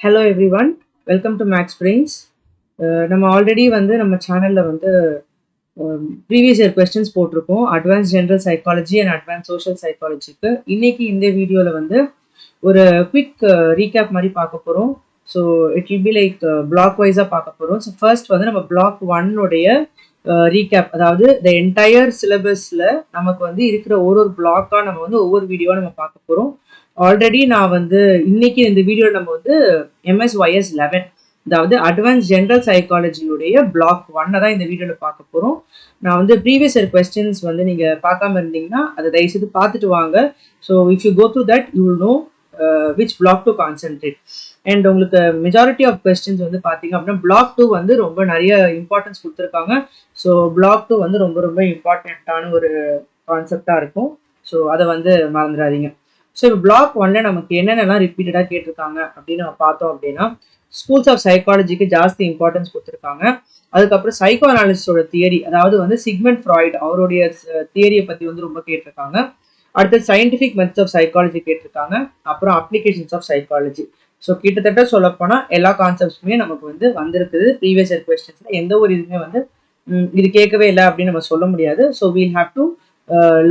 Hello everyone, welcome to Max Brains. நம்ம already நம்ம சேனல்ல ப்ரீவியஸ் இயர் கொஸ்டின்ஸ் போட்டிருக்கோம். Advance general psychology and advance social சைக்காலஜிக்கு. இன்னைக்கு இந்த வீடியோவில் ஒரு குவிக் ரீகேப் மாதிரி பார்க்க போகிறோம். So it will be like block வைஸாக பார்க்க போகிறோம். ஸோ ஃபர்ஸ்ட் நம்ம பிளாக் 1உடைய ரீகேப், அதாவது த என்டையர் சிலபஸில் நமக்கு இருக்கிற ஒரு பிளாக்காக நம்ம ஒவ்வொரு வீடியோவாக நம்ம பார்க்க போகிறோம். ஆல்ரெடி நான் இன்னைக்கு இந்த வீடியோவில் நம்ம MSYS 11, அதாவது அட்வான்ஸ் ஜென்ரல் சைக்காலஜியுடைய பிளாக் 1 தான் இந்த வீடியோவில் பார்க்க போகிறோம். நான் ப்ரீவியஸ் இயர் கொஸ்டின்ஸ் நீங்கள் பார்க்காம இருந்தீங்கன்னா அதை தயவுசெய்து பார்த்துட்டு வாங்க. So if you go through that you will know which block to concentrate. And உங்களுக்கு மெஜாரிட்டி ஆஃப் கொஸ்டின்ஸ் பார்த்தீங்க அப்படின்னா பிளாக் 2 ரொம்ப நிறைய இம்பார்ட்டன்ஸ் கொடுத்துருக்காங்க. ஸோ பிளாக் 2 ரொம்ப ரொம்ப இம்பார்ட்டண்ட்டான ஒரு கான்செப்டாக இருக்கும். ஸோ அதை மறந்துடாதீங்க. ஸோ இப்போ பிளாக் 1ல நமக்கு என்னென்னலாம் ரிப்பீட்டடாக கேட்டிருக்காங்க அப்படின்னு நம்ம பார்த்தோம் அப்படின்னா, ஸ்கூல்ஸ் ஆஃப் சைக்காலஜிக்கு ஜாஸ்தி இம்பார்ட்டன்ஸ் கொடுத்துருக்காங்க. அதுக்கப்புறம் சைக்கோ அனாலிசிஸோட தியரி, அதாவது சிக்மண்ட் ஃப்ராய்ட் அவருடைய தியரியை பற்றி ரொம்ப கேட்டிருக்காங்க. அடுத்தது சயின்டிஃபிக் மெத்தட்ஸ் ஆஃப் சைக்காலஜி கேட்டிருக்காங்க. அப்புறம் அப்ளிகேஷன்ஸ் ஆஃப் சைக்காலஜி. ஸோ கிட்டத்தட்ட சொல்லப்போனால் எல்லா கான்செப்ட்ஸுமே நமக்கு வந்திருக்குது ப்ரீவியஸ் இயர் கொஸ்டின்ஸ்ல. எந்த ஒரு இதுவுமே இது கேட்கவே இல்லை அப்படின்னு நம்ம சொல்ல முடியாது. So we'll have to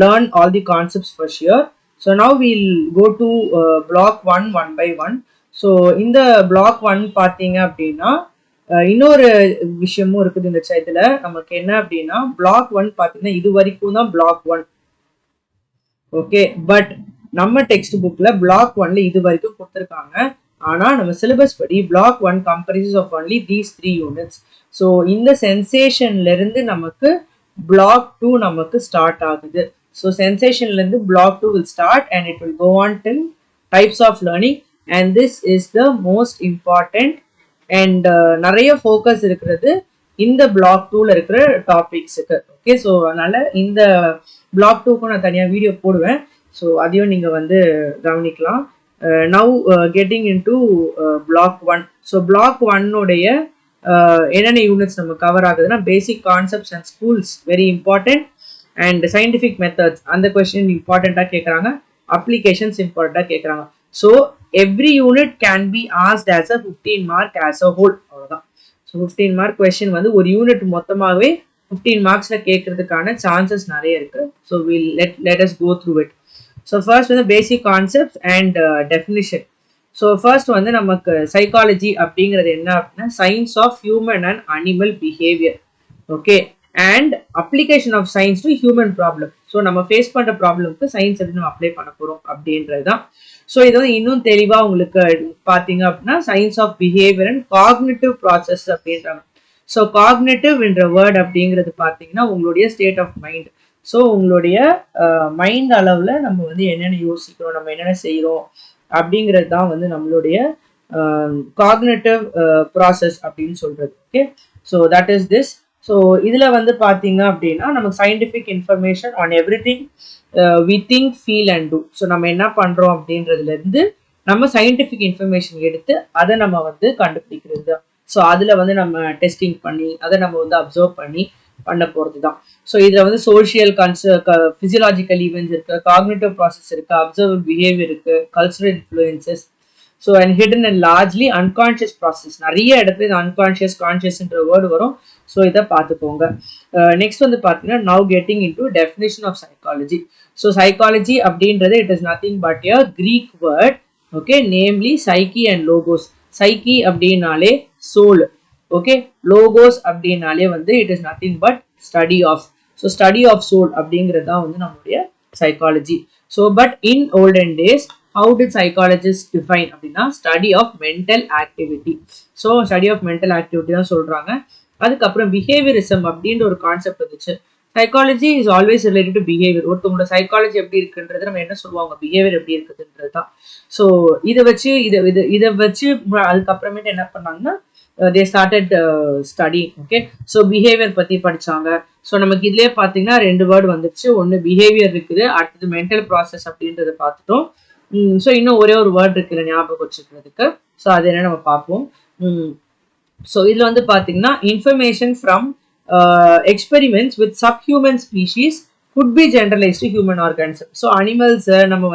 learn all the concepts for sure. So now we'll go to block 1 one by one. So இந்த block 1 பார்த்தீங்க அப்படின்னா இன்னொரு விஷயமும் இருக்குது இந்த சைத்துல. நமக்கு என்ன அப்படின்னா block 1 பார்த்தீங்கன்னா இது வரைக்கும் தான் block 1. ஓகே, பட் நம்ம டெக்ஸ்ட் புக்ல block 1ல இது வரைக்கும் கொடுத்துருக்காங்க. ஆனா நம்ம சிலபஸ் படி block 1 comprises of only these 3 units. So இந்த சென்சேஷன்ல இருந்து நமக்கு block 2 நமக்கு ஸ்டார்ட் ஆகுது. So sensation lende block 2 will start and it will go on till types of learning, and this is the most important and நிறைய focus இருக்கிறது இந்த block 2ல இருக்கிற டாபிக்ஸ்க்கு. Okay, so அதனால இந்த block 2க்கு நான் தனியாக வீடியோ போடுவேன். ஸோ அதையும் நீங்கள் கவனிக்கலாம். now getting into block 1. So block 1உடைய என்னென்ன யூனிட்ஸ் நம்ம கவர் ஆகுதுன்னா, basic concepts and schools very important, and scientific methods அந்த கொஸ்டின் இம்பார்ட்டண்ட்டாக கேட்குறாங்க, அப்ளிகேஷன்ஸ் இம்பார்ட்டண்ட்டாக கேட்குறாங்க. So every unit can be asked as a 15 mark as a whole. அவ்வளோதான். ஸோ 15 மார்க் கொஸ்டின் ஒரு யூனிட் மொத்தமாகவே 15 மார்க்ஸில் கேட்கறதுக்கான சான்சஸ் நிறைய இருக்கு. So will let us go through it. So first basic concepts and definition. So first நமக்கு psychology அப்படிங்கிறது என்ன அப்படின்னா, science of human and animal behaviour. Okay, and application of science to human problem. So நம்ம face பண்ணுற ப்ராப்ளம்க்கு science எப்படி நம்ம apply பண்ண போகிறோம் அப்படின்றது தான். ஸோ இது இன்னும் தெளிவாக உங்களுக்கு பார்த்தீங்க அப்படின்னா science of behaviour and cognitive process அப்படின்றாங்க. ஸோ காக்னிட்டிவ்ன்ற வேர்ட் அப்படிங்கிறது பார்த்தீங்கன்னா உங்களுடைய ஸ்டேட் ஆஃப் மைண்ட். ஸோ உங்களுடைய மைண்ட் அளவில் நம்ம என்னென்ன யோசிக்கிறோம், நம்ம என்னென்ன செய்கிறோம் அப்படிங்கிறது தான் நம்மளுடைய காக்னிட்டிவ் ப்ராசஸ் அப்படின்னு சொல்கிறது. Okay, so that is this. So இதில் பார்த்தீங்க அப்படின்னா நமக்கு scientific information on everything we think, feel and do. So நம்ம என்ன பண்ணுறோம் அப்படின்றதுலேருந்து நம்ம சயின்டிஃபிக் இன்ஃபர்மேஷன் எடுத்து அதை நம்ம கண்டுபிடிக்கிறது தான். ஸோ அதில் நம்ம டெஸ்டிங் பண்ணி அதை நம்ம அப்சர்வ் பண்ணி பண்ண போகிறது தான். ஸோ இதில் சோஷியல் ஃபிசியலாஜிக்கல் ஈவெண்ட்ஸ் இருக்குது, காக்னிட்டிவ் ப்ராசஸ் இருக்குது, அப்சர்வ் பிஹேவியர் இருக்குது, cultural influences. So and hidden and largely unconscious process. நிறைய இடத்துல இந்த அன்கான்ஷியஸ் கான்ஷியஸ்ன்ற வேர்டு வரும். ஸோ இதை பார்த்துக்கோங்க. நெக்ஸ்ட் பார்த்தீங்கன்னா now getting into definition of psychology. So psychology அப்படின்றது it is nothing but a Greek word. Okay, namely psyche and logos. Psyche அப்படின்னாலே சோல். ஓகே, லோகோஸ் அப்படின்னாலே it is nothing but study of. So study of soul அப்படிங்கிறது தான் நம்மளுடைய psychology. So but in olden days how did psychologists define அப்படின்னா study of mental activity. So study of mental activity தான் சொல்றாங்க. அதுக்கப்புறம் behaviourism அப்படின்ற ஒரு கான்செப்ட் இருந்துச்சு. Psychology is always related to behaviour. ஒருத்தவங்களோட சைக்காலஜி எப்படி இருக்குன்றது நம்ம என்ன சொல்லுவாங்க, பிஹேவியர் எப்படி இருக்குதுன்றது தான். ஸோ இதை வச்சு அதுக்கப்புறமேட்டு என்ன பண்ணாங்கன்னா they started studying. Okay, so behaviour பற்றி படித்தாங்க. ஸோ நமக்கு இதுலேயே பார்த்தீங்கன்னா 2 வேர்டு வந்துச்சு. ஒன்று பிஹேவியர் இருக்குது, அடுத்தது மென்டல் ப்ராசஸ் அப்படின்றத பார்த்துட்டோம். ஸோ இன்னும் ஒரே ஒரு வேர்ட் இருக்குல்ல ஞாபகம் வச்சுக்கிறதுக்கு. ஸோ அது என்ன நம்ம பார்ப்போம். ஸோ இதில் பார்த்தீங்கன்னா information from experiments with subhuman species could be generalized to human organism. So அனிமல்ஸை நம்ம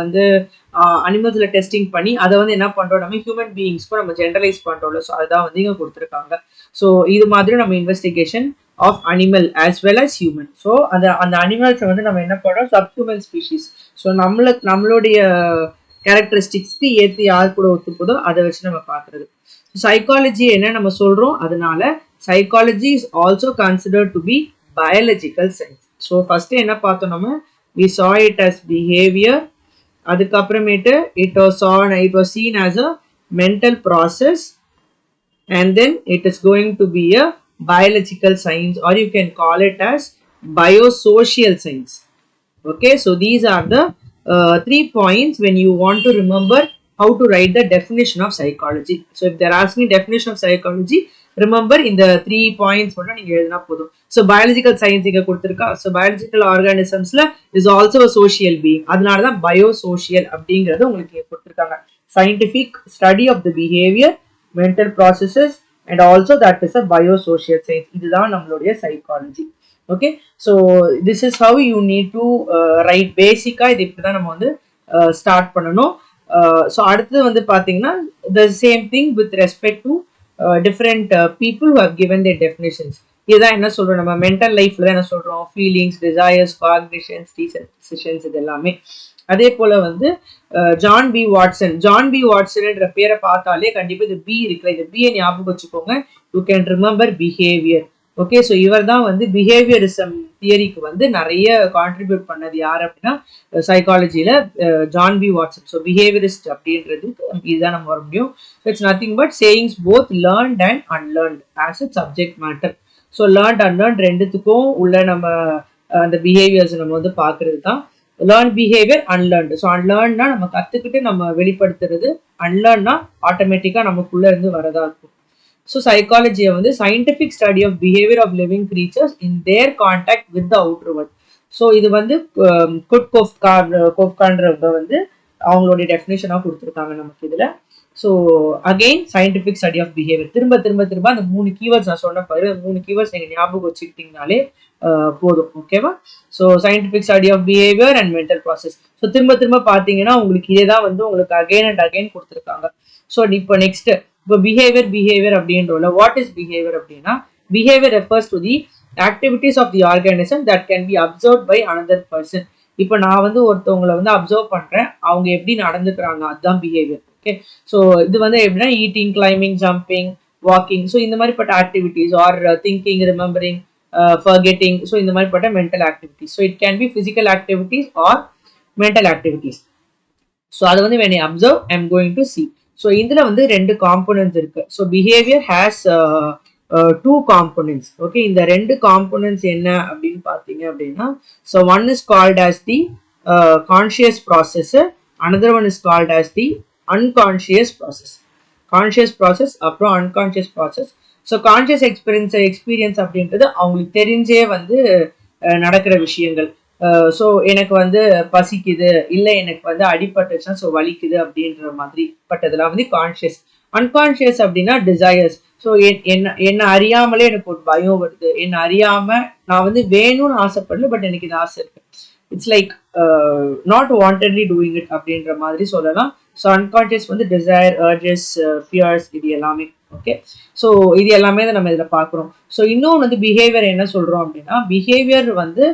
அனிமல்ஸ்ல டெஸ்டிங் பண்ணி அதை வந்து என்ன பண்றோம் நம்ம ஹியூமன் பீயிங்ஸ்க்கும் நம்ம ஜென்ரலைஸ் பண்றோம்ல. ஸோ அதுதான் வந்து இங்க கொடுத்துருக்காங்க. ஸோ இது மாதிரி நம்ம investigation of animal as well as human. So அந்த அனிமல்ஸை வந்து நம்ம என்ன பண்றோம் சப்ஹியூமன் ஸ்பீஷீஸ். ஸோ நம்மளுடைய கேரக்டரிஸ்டிக்ஸ்க்கு ஏற்று யார் கூட ஒத்துப்போதோ அதை வச்சு நம்ம பார்க்கறது. சைக்காலஜி என்ன நம்ம சொல்றோம், அதனால psychology is also considered to be biological science. So first என்ன பார்த்தோம் நம்ம, we saw it as behavior, அதுக்கப்புறமேட்டு it was seen as a mental process, and then it is going to be a biological science, or you can call it as biosocial science. Okay, so these are the 3 points when you want to remember how to write the definition of psychology. So if they're asking definition of psychology, remember in the 3 points மட்டும் நீங்க எழுதினா போதும். So biological science இங்க கொடுத்திருக்கா. So biological organismsல is also a social being. அதனால தான் biosocial அப்படிங்கிறது உங்களுக்கு கொடுத்திருக்காங்க. Scientific study of the behavior, mental processes, and also that is a biosocial science. இதுதான் நம்மளுடைய psychology. Okay, so this is how you need to write basic. இது இப்படிதான் நம்ம வந்து ஸ்டார்ட் பண்ணணும். ஸோ அடுத்தது வந்து பார்த்தீங்கன்னா the same thing with respect to different people who have given their definitions. இதுதான் என்ன சொல்றோம் நம்ம மென்டல் லைஃப்ல தான் என்ன சொல்றோம், ஃபீலிங்ஸ், டிசையர்ஸ், காக்னிஷன்ஸ், டிசிஷன்ஸ், இது எல்லாமே. அதே போல வந்து ஜான் பி வாட்சன்ன்ற பேரை பார்த்தாலே கண்டிப்பா இது பி இருக்குல்ல, இந்த பியை ஞாபகம் வச்சுக்கோங்க. You can remember behaviour. Okay, so இவர் தான் வந்து பிஹேவியரிசம் தியரிக்கு வந்து நிறைய கான்ட்ரிபியூட் பண்ணது யார் அப்படின்னா சைக்காலஜியில John B Watson. So behaviourist அப்படின்றதுக்கு இதுதான் நம்ம வர முடியும். It's nothing but sayings both learnt and unlearnt as a subject matter. So learnt unlearnt ரெண்டுத்துக்கும் உள்ள நம்ம அந்த பிஹேவியர்ஸ் நம்ம வந்து பார்க்கறது தான் லேர்ன் பிஹேவியர், அன்லேர்ன்டு. ஸோ அன்லேர்ன்னா நம்ம கற்றுக்கிட்டு நம்ம வெளிப்படுத்துறது, அன்லேர்ன்னா ஆட்டோமேட்டிக்காக நமக்குள்ள இருந்து வரதா இருக்கும். ஸோ சைக்காலஜியை வந்து scientific study of behaviour of living creatures in their contact with the outer world. So இது வந்து கோஃப்கான்றவங்க வந்து அவங்களுடைய டெஃபினேஷனாக கொடுத்துருக்காங்க நமக்கு இதில். So again scientific study of behaviour, திரும்ப அந்த 3 கீவேர்ட்ஸ் நான் சொன்ன பாரு, 3 கீவேர்ட்ஸ் நீங்கள் ஞாபகம் வச்சுக்கிட்டீங்கனாலே போதும். ஓகேவா? So scientific study of behaviour and mental process. So திரும்ப பார்த்தீங்கன்னா உங்களுக்கு இதே தான் வந்து உங்களுக்கு அகைன் அண்ட் அகைன் கொடுத்துருக்காங்க. ஸோ இப்போ நெக்ஸ்ட் இப்போ பிஹேவியர் அப்படின்றோம்ல, வாட் இஸ் பிஹேவியர் அப்படின்னா, behaviour refers to the activities of the organism that can be observe by another person. இப்போ நான் வந்து ஒருத்தவங்களை வந்து அப்சர்வ் பண்றேன், அவங்க எப்படி நடந்துக்கிறாங்க, அதுதான் பிஹேவியர். ஓகே, ஸோ இது வந்து எப்படின்னா eating, climbing, jumping, walking, so இந்த மாதிரிப்பட்ட activities, are thinking, remembering, forgetting, so இந்த மாதிரிப்பட்ட mental activities. So it can be physical activities or mental activities. So அது வந்து when I observe I am going to see. So இதுல வந்து 2 components இருக்கு. So behavior has 2 components. Okay, இந்த 2 components என்ன அப்படின்னு பார்த்தீங்க அப்படின்னா, so one is called as the conscious process, another one is called as the unconscious process. Conscious process அப்புறம் unconscious process. So conscious experience அப்படின்றது அவங்களுக்கு தெரிஞ்சே வந்து நடக்கிற விஷயங்கள். ஸோ எனக்கு வந்து பசிக்குது, இல்லை எனக்கு வந்து அடிபட்டுச்சுன்னா ஸோ வலிக்குது அப்படின்ற மாதிரி பட்டதெல்லாம் வந்து கான்ஷியஸ். அன்கான்ஷியஸ் அப்படின்னா டிசையர்ஸ். ஸோ என்ன அறியாமலே எனக்கு ஒரு பயம் வருது, என்ன அறியாம நான் வந்து வேணும்னு ஆசைப்படல, பட் எனக்கு இது ஆசை இருக்கு. It's like not wantedly doing it அப்படின்ற மாதிரி சொல்லலாம். ஸோ அன்கான்ஷியஸ் வந்து டிசைர், அர்ஜஸ், ஃபியர்ஸ், இது எல்லாமே. ஓகே, ஸோ இது எல்லாமே தான் நம்ம இதில் பார்க்குறோம். ஸோ இன்னொன்று வந்து பிஹேவியர் என்ன சொல்கிறோம் அப்படின்னா, பிஹேவியர் வந்து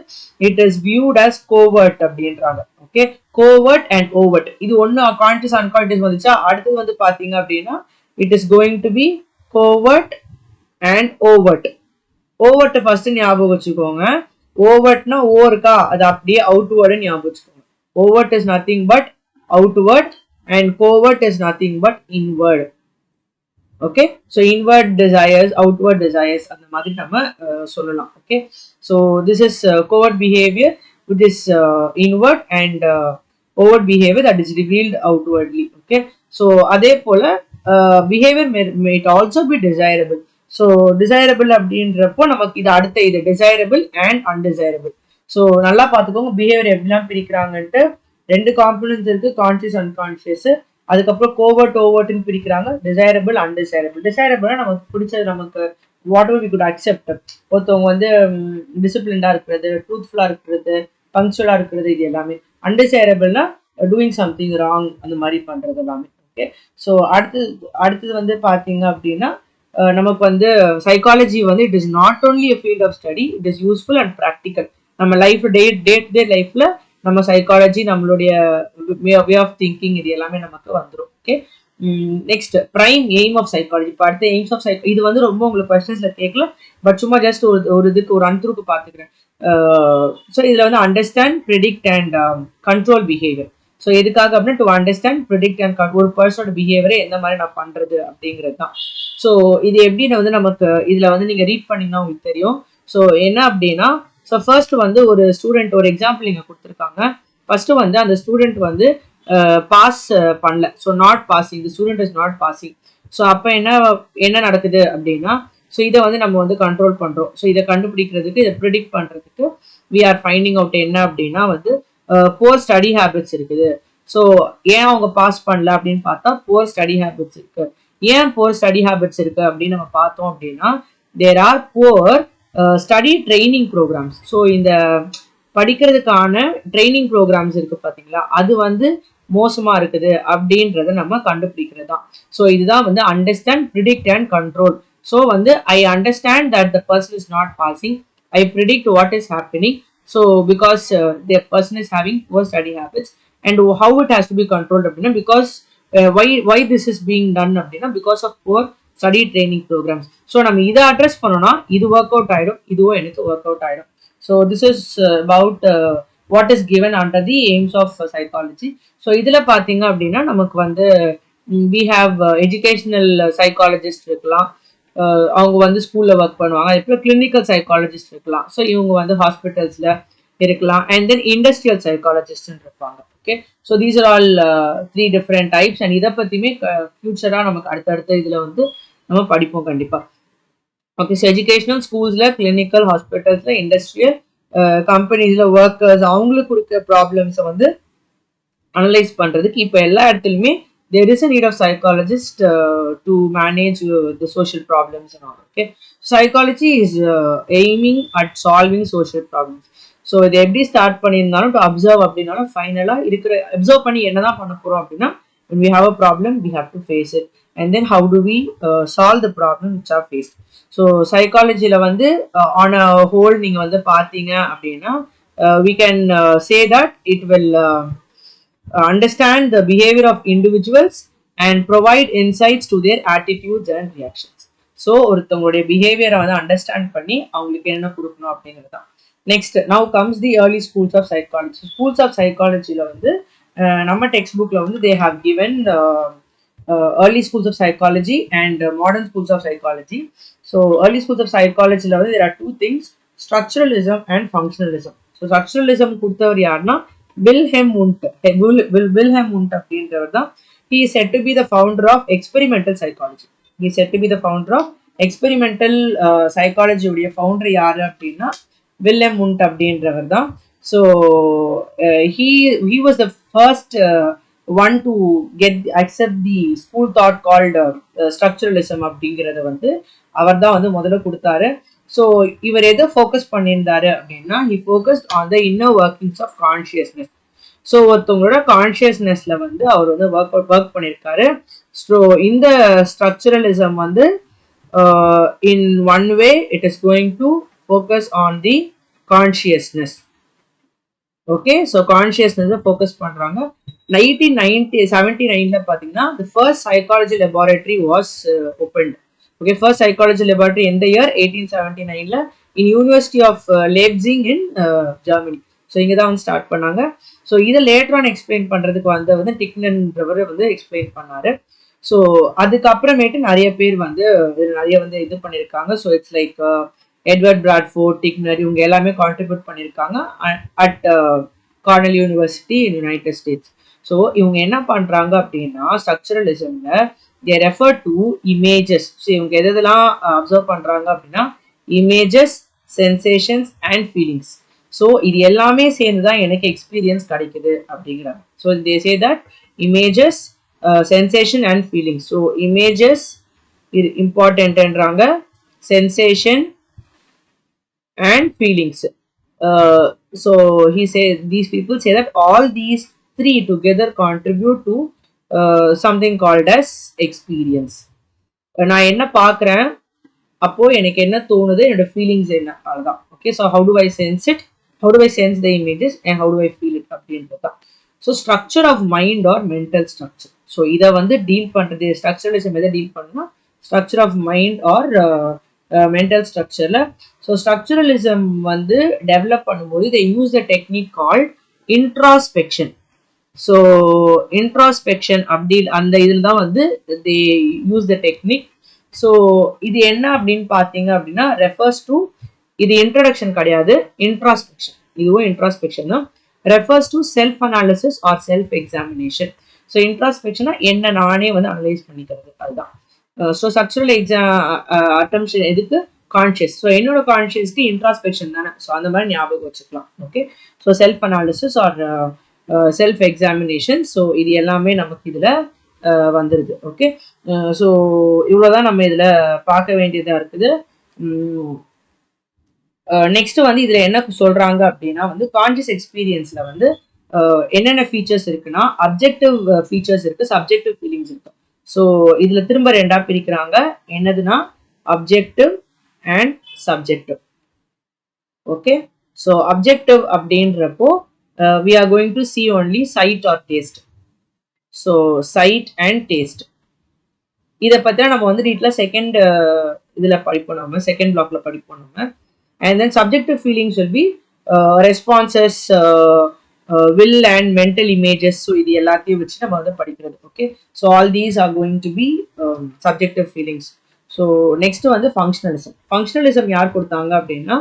it is viewed as covert அப்படின்றாங்க. ஓகே, கோவர்ட் அண்ட் ஓவர்ட், இது ஒன்று கான்ஷியஸ் அன்கான்ஷியஸ் வந்துச்சா. அடுத்தது வந்து பார்த்தீங்க அப்படின்னா it is going to be covert and overt. ஓவர்ட்டை ஃபர்ஸ்ட் ஞாபகம் வச்சுக்கோங்க. ஓவர்ட்னா ஓ இருக்கா, அது அப்படியே அவுட்வர்டுன்னு ஞாபகம் வச்சுக்கோங்க. Overt is nothing but outward and covert is nothing but inward. Okay, so inward desires, outward desires, அந்த மாதிரி நம்ம சொல்லலாம். Okay, so this is covert behavior which is inward, and overt behavior that is revealed outwardly. Okay, so அதே போல behavior may also be desirable. So desirable அப்படின்றப்போ நமக்கு இது அடுத்த இது desirable and undesirable. So நல்லா பார்த்துக்கோங்க behavior எப்படிலாம் பிரிக்கிறாங்கன்ட்டு. 2 காம்பனன்ட்ஸ் இருக்கு, கான்ஷியஸ், அன்கான்ஷியஸ். அதுக்கப்புறம் கோவர்ட், ஓவர்ட்னு பிரிக்கிறாங்க. Desirable, undesirable. டிசைரபிள்னா நமக்கு பிடிச்சது, நமக்கு whatever we good accept. ஒருத்தவங்க வந்து டிசிப்ளின்டா இருக்கிறது, ட்ரூத்ஃபுல்லா இருக்கிறது, பங்க்சுவலா இருக்கிறது, இது எல்லாமே. அன்டிசைரபிள்னா டூயிங் சம்திங் ராங் அந்த மாதிரி பண்றது எல்லாமே. ஓகே, ஸோ அடுத்தது வந்து பார்த்தீங்க அப்படின்னா நமக்கு வந்து சைக்காலஜி வந்து it is not only a field of study, it is useful and practical. நம்ம லைஃப் டே டு டே லைஃப்ல நம்ம சைக்காலஜி நம்மளுடைய வே ஆஃப் திங்கிங் இது எல்லாமே நமக்கு வந்துடும். Okay, next prime aim of psychology. இப்போ அடுத்த எய்ம்ஸ் ஆஃப் சைக்காலஜி இது வந்து ரொம்ப உங்களுக்கு கொஸ்டின்ஸ்ல கேட்கல, பட் சும்மா ஜஸ்ட் ஒரு இதுக்கு ஒரு அன்த்ருக்கு பார்த்துக்கிறேன். ஸோ இதில் வந்து understand, predict and control behaviour. So எதுக்காக அப்படின்னா டு அண்டர்ஸ்டாண்ட், ப்ரிடிக்ட் அண்ட் ஒரு பர்சனோட பிஹேவியரை எந்த மாதிரி நான் பண்றது அப்படிங்கிறது தான். ஸோ இது எப்படின்னு வந்து நமக்கு இதில் வந்து நீங்கள் ரீட் பண்ணிங்கன்னா உங்களுக்கு தெரியும். ஸோ என்ன அப்படின்னா, ஸோ ஃபர்ஸ்ட் வந்து ஒரு ஸ்டூடெண்ட் ஒரு எக்ஸாம்பிள் இங்கே கொடுத்துருக்காங்க. ஃபர்ஸ்ட் வந்து அந்த ஸ்டூடெண்ட் வந்து பாஸ் பண்ணல, so not passing, the student is not passing. So அப்போ என்ன நடக்குது அப்படின்னா, ஸோ இதை வந்து நம்ம வந்து கண்ட்ரோல் பண்ணுறோம். ஸோ இதை கண்டுபிடிக்கிறதுக்கு, இதை ப்ரிடிக்ட் பண்ணுறதுக்கு வி ஆர் ஃபைண்டிங் அவுட் என்ன அப்படின்னா வந்து புவர் ஸ்டடி ஹேபிட்ஸ் இருக்குது. ஸோ ஏன் அவங்க பாஸ் பண்ணல அப்படின்னு பார்த்தா புவர் ஸ்டடி ஹேபிட்ஸ் இருக்கு. ஏன் புவர் ஸ்டடி ஹேபிட்ஸ் இருக்கு அப்படின்னு நம்ம பார்த்தோம் அப்படின்னா, there are poor study training programmes. So இந்த படிக்கிறதுக்கான ட்ரைனிங் ப்ரோக்ராம்ஸ் இருக்கு பார்த்தீங்களா, அது வந்து மோசமா இருக்குது அப்படின்றத நம்ம கண்டுபிடிக்கிறது தான். ஸோ இதுதான் வந்து understand, predict and control. So வந்து I understand that the person is not passing, I predict what is happening. So because the person is having poor study habits and how it has to be controlled அப்படின்னா, because why this is being done அப்படின்னா because of poor study training programs. So நம்ம இதை address பண்ணோம்னா இது work out ஆகிடும், இதுவும் எனக்கு work out ஆகிடும். So this is about what is given under the aims of psychology. So இதில் பார்த்தீங்க அப்படின்னா நமக்கு வந்து வி ஹாவ் எஜுகேஷனல் சைக்காலஜிஸ்ட் இருக்கலாம், அவங்க வந்து ஸ்கூலில் ஒர்க் பண்ணுவாங்க. அதுக்கப்புறம் கிளினிக்கல் சைக்காலஜிஸ்ட் இருக்கலாம், ஸோ இவங்க வந்து ஹாஸ்பிட்டல்ஸில் இருக்கலாம். அண்ட் தென் இண்டஸ்ட்ரியல் சைக்காலஜிஸ்ட் இருப்பாங்க. Okay, so these are all 3 different types. And இதை பற்றியுமே ஃபியூச்சராக நமக்கு அடுத்தடுத்த இதில் வந்து நம்ம படிப்போம் கண்டிப்பாக. ஓகே, ஸோ எஜுகேஷனல் ஸ்கூல்ஸில், கிளினிக்கல், ஹாஸ்பிட்டல்ஸில், இண்டஸ்ட்ரியல், கம்பெனிஸில் ஒர்க்கர்ஸ் அவங்களுக்கு கொடுக்குற ப்ராப்ளம்ஸை வந்து அனலைஸ் பண்ணுறதுக்கு இப்போ எல்லா இடத்துலையுமே there is a need of psychologist to manage the social problems and all. Okay, psychology is aiming at solving social problems. So இதை எப்படி ஸ்டார்ட் பண்ணியிருந்தாலும் டு அப்சர்வ் அப்படின்னாலும் ஃபைனலாக இருக்கிற அப்சர்வ் பண்ணி என்னதான் பண்ண போகிறோம் அப்படின்னா, when we have a problem we have to face it and then how do we solve the problem which are faced. So சைக்காலஜியில் வந்து ஆன் அ ஹோல் நீங்கள் வந்து பார்த்தீங்க அப்படின்னா we can say that it will understand the behavior of individuals and provide insights to their attitudes and reactions. So ஒருத்தவங்களுடைய பிஹேவியரை வந்து understand பண்ணி அவங்களுக்கு என்ன கொடுக்கணும் அப்படிங்கிறது தான். Next now comes the early schools of psychology. Schools of சைக்காலஜியில் வந்து நம்ம டெக்ஸ்ட் புக்கில் வந்து they have given early schools of psychology and modern schools of psychology. So early schools of சைக்காலஜியில் வந்து there are 2 things, structuralism and functionalism. So structuralism கொடுத்தவர் யாருன்னா Wilhelm உண்ட். Wilhelm உண்ட் அப்படின்றவர் தான். He is said to be the founder of experimental psychology. He is said to be the founder of experimental psychology. உடைய founder யாரு அப்படின்னா Wilhelm உண்ட் அப்படின்றவர் தான். So he was the first one to accept the school thought called structuralism அப்படிங்கிறத வந்து அவர் தான் வந்து முதல்ல கொடுத்தாரு. ஸோ இவர் எதை ஃபோக்கஸ் பண்ணியிருந்தாரு அப்படின்னா, he focused on the inner workings of consciousness. So ஒருத்தவங்களோட கான்ஷியஸ்னஸ்ல வந்து அவர் வந்து ஒர்க் பண்ணியிருக்காரு. ஸோ இந்த ஸ்ட்ரக்சரலிசம் வந்து in one way it is going to focus on the consciousness. Okay, so கான்ஷியஸ்னஸை ஃபோக்கஸ் பண்ணுறாங்க. 1979 பார்த்தீங்கன்னா the first psychology laboratory was opened. Okay, first psychology laboratory in the year 1879 in University of Leipzig in Germany. So இங்கே தான் வந்து start பண்ணாங்க. So இதை later on explain பண்ணுறதுக்கு வந்து டிக்னன்றவர் வந்து எக்ஸ்பிளைன் பண்ணாரு. ஸோ அதுக்கப்புறமேட்டு நிறைய பேர் வந்து நிறைய வந்து இது பண்ணியிருக்காங்க. So it's like Edward Bradford, Tickner, இவங்க எல்லாமே கான்ட்ரிபியூட் பண்ணியிருக்காங்க at Cornell university in United states. So இவங்க என்ன பண்ணுறாங்க அப்படின்னா ஸ்ட்ரக்சரலிசம்ல they refer to images. So இவங்க எதெல்லாம் அப்சர்வ் பண்ணுறாங்க அப்படின்னா images, sensations and feelings. So இது எல்லாமே சேர்ந்து தான் எனக்கு எக்ஸ்பீரியன்ஸ் கிடைக்குது அப்படிங்கிறாங்க. So they say that images, sensation and feelings. So images இது இம்பார்ட்டன்ட்ன்றாங்க, sensation and feelings. So he says, these people say that all these three together contribute to something called as experience. நான் என்ன பார்க்குறேன், அப்போ எனக்கு என்ன தோணுது, என்னோட ஃபீலிங்ஸ் என்ன, அதுதான். Okay, so how do I sense it, how do I sense the images and how do I feel it அப்படின்றது தான். So structure of mind or mental structure. So இதை வந்து டீல் பண்ணுறது, ஸ்ட்ரக்சரலிசம் எதை டீல் பண்ணுன்னா structure of mind or mental ஸ்ட்ரக்சரில். So structuralism வந்து develop பண்ணும்போது they use the technique called introspection. So introspection அப்படி அந்த இதில் தான் வந்து they use the technique. So இது என்ன அப்படின்னு பார்த்தீங்க அப்படின்னா ரெஃபர்ஸ் டு, இது இன்ட்ரடக்ஷன் கிடையாது, இன்ட்ராஸ்பெக்ஷன், இதுவும் இன்ட்ராஸ்பெக்ஷன் தான். Refers to self analysis or self examination. So இன்ட்ராஸ்பெக்ஷனா என்ன நானே வந்து அனலைஸ் பண்ணிக்கிறது, அதுதான். ஸோ ஸ்ட்ரக்சரல் அட்டெம்ஷன் எதுக்கு, கான்ஷியஸ். ஸோ என்னோட கான்ஷியஸ்க்கு இன்ட்ராஸ்பெக்ஷன் தானே, ஸோ அந்த மாதிரி ஞாபகம் வச்சுக்கலாம். Okay, so self analysis or self examination. So இது எல்லாமே நமக்கு இதில் வந்துடுது. ஓகே, ஸோ இவ்வளோதான் நம்ம இதில் பார்க்க வேண்டியதாக இருக்குது. நெக்ஸ்ட் வந்து இதில் என்ன சொல்கிறாங்க அப்படின்னா வந்து கான்ஷியஸ் எக்ஸ்பீரியன்ஸில் வந்து என்னென்ன ஃபீச்சர்ஸ் இருக்குன்னா அப்ஜெக்டிவ் ஃபீச்சர்ஸ் இருக்குது, சப்ஜெக்டிவ் ஃபீலிங்ஸ் இருக்கு. ஸோ இதில் திரும்ப ரெண்டா பிரிக்கிறாங்க, என்னதுன்னா objective and subjective. Okay, so objective அப்படின்றப்போ we are going to see only sight or taste. So sight and taste இதை பற்றி நம்ம வந்து டீட்டெயிலாக செகண்ட் இதில் படிப்போம், நம்ம செகண்ட் பிளாக்ல படிப்போம் நம்ம. And then subjective feelings will be responses, will and mental images. So இது எல்லாத்தையும் வச்சு நம்ம வந்து படிக்கிறது. Okay, so all these are going to be subjective feelings. So next வந்து ஃபங்க்ஷனலிசம். ஃபங்க்ஷனலிசம் யார் கொடுத்தாங்க அப்படின்னா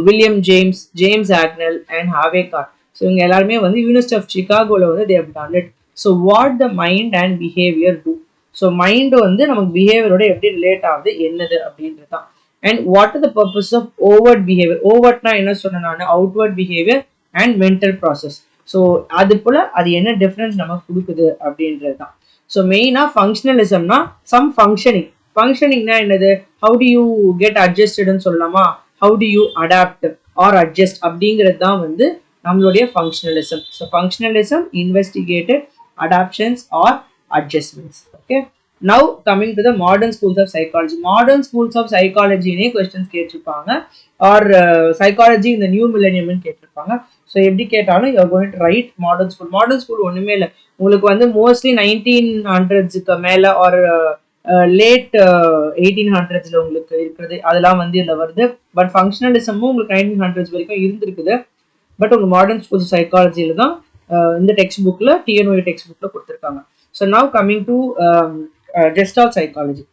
வில்லியம் ஜேம்ஸ், ஜேம்ஸ் ஆக்னல் அண்ட் ஹாவே கார். ஸோ இவங்க எல்லாருமே வந்து யூனிவர்சிட்டி ஆஃப் சிகாகோவில் வந்து they have done it. So what the mind and behaviour do. So mind வந்து நமக்கு பிஹேவியரோட எப்படி ரிலேட் ஆகுது, என்னது அப்படின்றது தான். And what are the purpose of overt behaviour. ஓவர்ட்னா என்ன சொன்னேன் நான், outward behaviour and mental process. So அது போல் அது என்ன டிஃப்ரென்ஸ் நமக்கு கொடுக்குது அப்படின்றது தான். ஸோ மெயினாக ஃபங்க்ஷனலிசம்னா சம் ஃபங்க்ஷனிங். ஃபங்க்ஷனிங்னா என்னது, ஹவு டு யூ கெட் அட்ஜஸ்டட்னு சொல்லலாமா, how do you adapt or adjust அப்படிங்கிறது தான் வந்து நம்மளுடைய functionalism. So functionalism investigated adaptions or adjustments. Okay, now coming to the modern schools of psychology. Modern schools of சைக்காலஜினே questions கேட்டிருப்பாங்க, ஆர் சைக்காலஜி இந்த new மில்லேனியம்னு கேட்டிருப்பாங்க. ஸோ எப்படி கேட்டாலும் you are going to write modern school. Modern school ஒன்றுமே இல்லை, உங்களுக்கு வந்து மோஸ்ட்லி 1900s மேலே ஆர் லேட் 1800s உங்களுக்கு இருக்கிறது அதெல்லாம் வந்து இதில் வருது. பட் ஃபங்க்ஷனலிசமும் உங்களுக்கு 1900s வரைக்கும் இருந்திருக்குது. பட் உங்கள் மாடர்ன் ஸ்கூல்ஸ் சைக்காலஜியில் தான் இந்த டெக்ஸ்ட் புக்கில், டிஎன்ஒய் டெக்ஸ்ட் புக்கில் கொடுத்துருக்காங்க. So now coming to Gestalt psychology.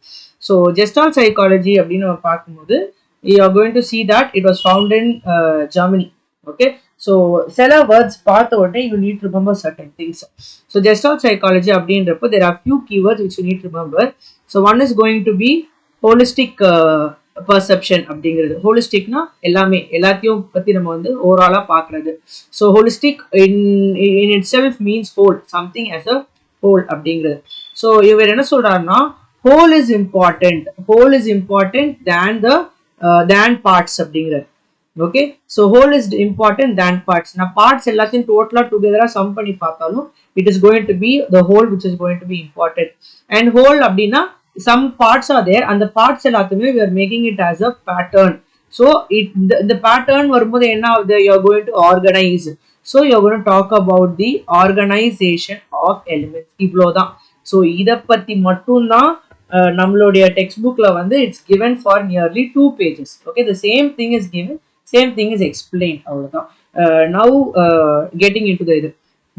So Gestalt psychology அப்படின்னு நம்ம பார்க்கும்போது you are going to see that it was found in Germany. Okay, so சில வேர்ட்ஸ் பார்த்த உடனே you need to remember certain things. So gestalt psychology அப்படின்றப்போ there are few keywords which you need to remember. So one is going to be holistic perception அப்படிங்கிறது. ஹோலிஸ்டிக்னா எல்லாமே, எல்லாத்தையும் பற்றி நம்ம வந்து ஓவராலாக பார்க்குறது. So holistic in itself means whole, something as a whole அப்படிங்கிறது. ஸோ இவர் என்ன சொல்றாருன்னா whole is important than parts அப்படிங்கிறது. Okay, so whole is important than parts. நான் பார்ட்ஸ் எல்லாத்தையும் டோட்டலாக டுகெதராக சம் பண்ணி பார்த்தாலும் it is going to be the whole which is going to be important. And whole அப்படின்னா சம் பார்ட்ஸ் ஆர் தேர், அந்த parts எல்லாத்தையுமே we are making it as a pattern. So இந்த பேட்டர்ன் வரும்போது என்ன ஆகுது, you are going to organize. So you are going to talk about the organization of elements. இவ்வளோதான். So இதை பற்றி மட்டும்தான் நம்மளுடைய டெக்ஸ்ட் புக்ல வந்து it's given for nearly 2 pages. Okay, the same thing is given, same thing is explained. அவ்வளோதான். Now getting into the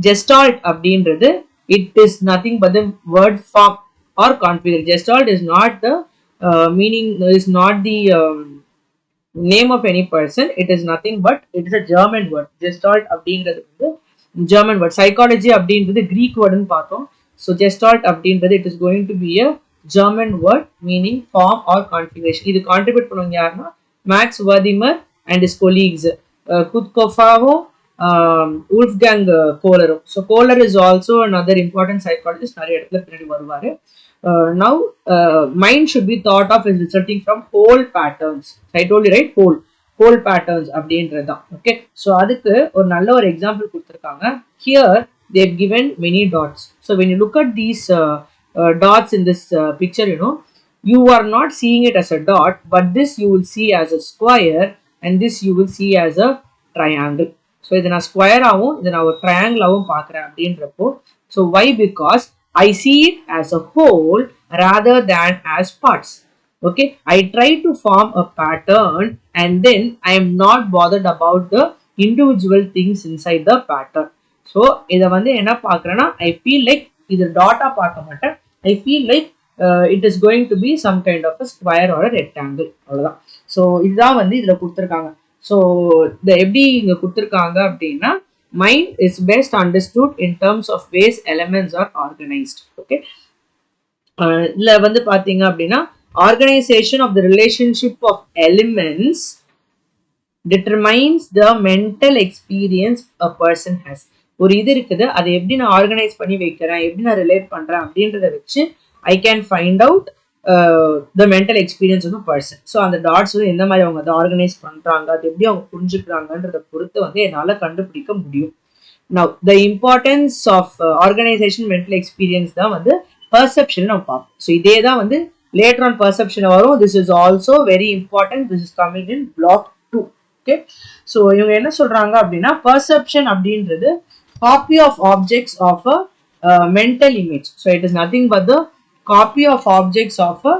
gestalt அப்படின்றது it is nothing but the word form or configure. Gestalt is not the meaning, is not the name of any person. It is nothing but it is a German word. Gestalt அப்படின்றது வந்து German word. Psychology அப்படின்றது Greek wordன்னு பார்த்தோம். So gestalt அப்படின்றது it is going to be a German word meaning form or configuration. இது contribute பண்ணுவாங்க யாருன்னா Max Wertheimer and his colleagues குத்கோஃபாவோ, Wolfgang கோலரும். So Kohler is also another important psychologist, நிறைய இடத்துல பின்னாடி வருவாரு. Now mind should be thought of as resulting from whole patterns. I told you right, whole patterns அப்படின்றது தான். ஓகே, ஸோ அதுக்கு ஒரு நல்ல ஒரு எக்ஸாம்பிள் கொடுத்துருக்காங்க. Here they've given many dots. So when you look at these dots in this picture, you are not seeing it as a dot, but this you will see as a square, and this you will see as a triangle. So இதை நான் square ஆகும், இதை நான் ஒரு triangle ஆகும் பார்க்குறேன் அப்படின்றப்போ, so why? Because I see it as a whole rather than as parts. Okay, I try to form a pattern and then I am not bothered about the individual things inside the pattern. So இதை வந்து என்ன பார்க்குறேன்னா, I feel like இது tata பார்க்க மாட்டேன், I feel like it is going to be some kind of a square or a rectangle. அவ்வளோதான். So இதுதான் வந்து இதில் கொடுத்துருக்காங்க. ஸோ இந்த எப்படி இங்கே கொடுத்துருக்காங்க அப்படின்னா, mind is best understood in terms of ways elements are organized. Okay, இதில் வந்து பார்த்தீங்க அப்படின்னா, organization of the relationship of elements determines the mental experience a person has. ஒரு இது இருக்குது, அதை எப்படி நான் ஆர்கனைஸ் பண்ணி வைக்கிறேன், எப்படி நான் ரிலேட் பண்றேன் அப்படின்றத வச்சு I can find out the mental experience of person. So அந்த டாட்ஸ் வந்து எந்த மாதிரி அவங்க அதை ஆர்கனைஸ் பண்றாங்க, அது எப்படி அவங்க புரிஞ்சுக்கிறாங்கன்றத பொறுத்து வந்து என்னால் கண்டுபிடிக்க முடியும். Now the importance of organisation mental experience தான் வந்து பர்செப்ஷன் நம்ம பார்ப்போம். ஸோ இதே தான் வந்து லேட்டர் ஆன் பர்செப்ஷன் வரும். This is also very important. This is coming in block 2. Okay, so இவங்க என்ன சொல்றாங்க அப்படின்னா, பர்செப்ஷன் அப்படின்றது copy of objects of a mental image. So it is nothing but the copy of objects of a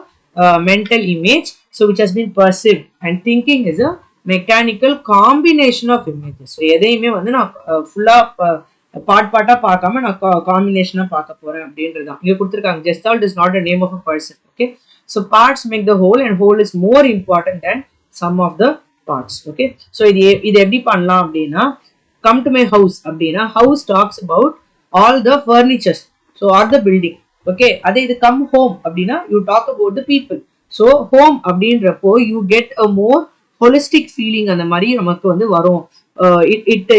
mental image, so which has been perceived, and thinking is a mechanical combination of images. So எதையுமே வந்து நான் ஃபுல்லா பார்ட்டா பார்க்காம நான் காம்பினேஷனா பார்க்க போறேன் அப்படின்றது தான் இங்க கொடுத்துருக்காங்க. Gestalt is not a name of a person. Okay, so parts make the whole and whole is more important than sum of the parts. Okay, so இது எப்படி பண்ணலாம் அப்படின்னா, come to my house அப்படின்னா, house talks about all the furnitures, so or the building. Okay, அதே இது come home அப்படின்னா, you talk about the people. So home அப்படின்றப்போ you get a more holistic feeling, அந்த மாதிரி நமக்கு வந்து வரும்.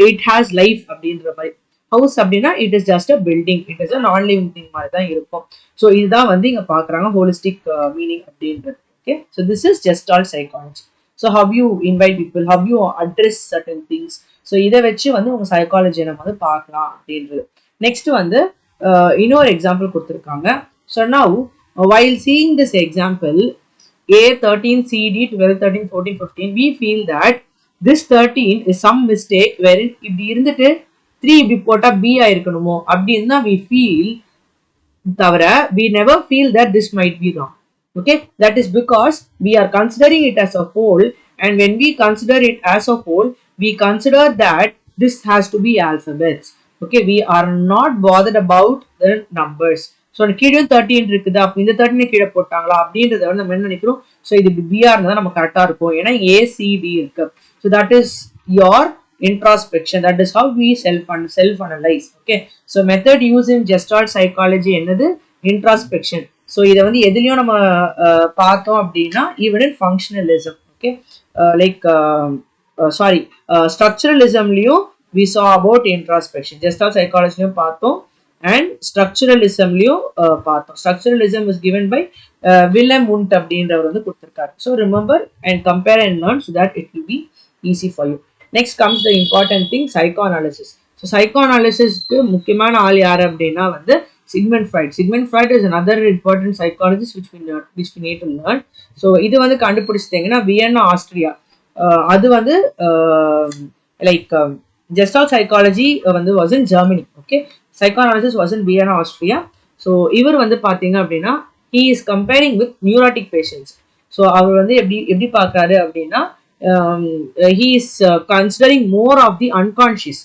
It has life அப்படின்ற மாதிரி. house அப்படின்னா it is just a building, it is a non living thing மாதிரி தான் இருக்கும். ஸோ இதுதான் வந்து இங்க பாக்குறாங்க holistic meaning அப்படின்றது. Okay, so this is Gestalt psychology. So how you invite people, how you address certain things. So இதை வச்சு வந்து உங்க சைக்காலஜியை நம்ம வந்து பார்க்கலாம் அப்படின்றது. நெக்ஸ்ட் வந்து இன்னொரு எக்ஸாம்பிள் கொடுத்துருக்காங்க. So now while seeing this example A13 CD 12 13 14 15, we feel that this 13 is some mistake wherein இப்படி இருந்துட்டு 3 இப்படி போட்டா B ஆயிருக்கணுமோ அப்படின்னு தான் we feel, தவிர we never feel that this might be wrong. Okay, that is because we are considering it as a whole, and when we consider it as a whole, we consider that this has to be alphabets. Okay, we are not bothered about the numbers. So கீழே 13 இருக்குது, அப்போ இந்த 13 கீழே போட்டாங்களா அப்படின்றத வந்து நம்ம என்ன நினைக்கிறோம், ஸோ இது பிஆர் இருந்தால் நம்ம கரெக்டாக இருக்கும், ஏன்னா ஏசிடி இருக்கு. So that is your introspection. That is how we self analyze. Okay, so method used in Gestalt psychology என்னது, introspection. ஸோ இதை வந்து எதுலையும் நம்ம பார்த்தோம் அப்படின்னா, even in functionalism. Okay, like structuralismலயும் we saw about introspection. Gestalt psychologyலயும் பார்த்தோம், and structuralismலயும் பார்த்தோம். Structuralism was given by Wilhelm Wundt அப்படின்றவர் வந்து கொடுத்திருக்காரு. So remember and compare and learn so that it will be easy for you. Next comes the important thing, psychoanalysis. So psychoanalysisக்கு முக்கியமான ஆள் யாரு அப்படின்னா வந்து Sigmund Freud. Sigmund Freud is another important psychologist which we need to learn. So இது வந்து கண்டுபிடிச்சிட்டீங்கன்னா Vienna, Austria. அது வந்து like Gestalt psychology வந்து was in Germany. Okay, psychoanalysis was in Vienna, Austria. So இவர் வந்து பாத்தீங்க அப்படின்னா he is comparing with neurotic patients. So அவர் வந்து எப்படி பார்க்கறாரு அப்படின்னா, he is considering more of the unconscious.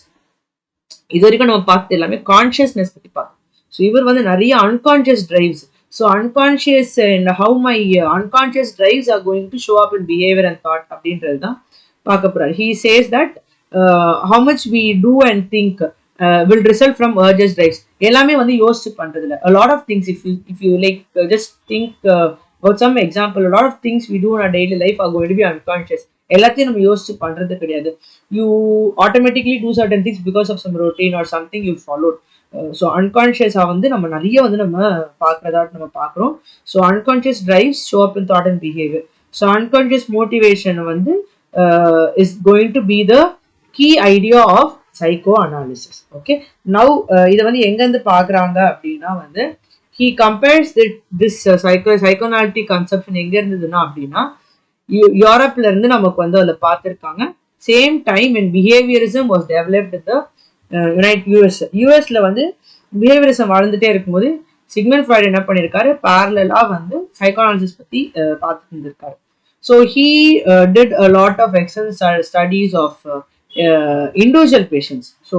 இது வரைக்கும் நம்ம பார்த்து எல்லாமே கான்ஷியஸ்னஸ் பத்தி பார்த்தோம். ஸோ இவர் வந்து நிறைய unconscious drives. So unconscious and how my unconscious drives are going to show up in behaviour and thought அப்படின்றது தான் பார்க்க போறாரு. He says that how much we do and think will result from urges drives. எல்லாமே வந்து யோசிச்சு பண்றதுல a lot of things, if you like just think about some example, a lot of things we do in our daily life are going to be unconscious. எல்லாத்தையும் நம்ம யோசிச்சு பண்றது கிடையாது. You automatically do certain things because of some routine or something you followed. So அன்கான்ஷியஸாக வந்து நம்ம நிறைய வந்து நம்ம பார்க்குறதாட்டு நம்ம பார்க்குறோம். So unconscious drives show up in thought and behaviour. So unconscious motivation வந்து is going to be the key idea of psychoanalysis. Okay, now இதை வந்து எங்கேருந்து பார்க்குறாங்க அப்படின்னா வந்து he compares this psychoanalytic conception எங்க இருந்ததுன்னா அப்படின்னா யூரோப்ல இருந்து நமக்கு வந்து அதில் பார்த்துருக்காங்க. Same time when behaviorism was developed in the யூஎஸ்ல வந்து பிஹேவியரிசம் வளர்ந்துட்டே இருக்கும்போது சிக்மண்ட் ஃப்ராய்ட் என்ன பண்ணியிருக்காரு, பேரலா வந்து சைக்காலஜிஸ்ட் பத்தி பார்த்துட்டு இருந்திருக்காரு. So he did a lot of extensive studies of individual patients. So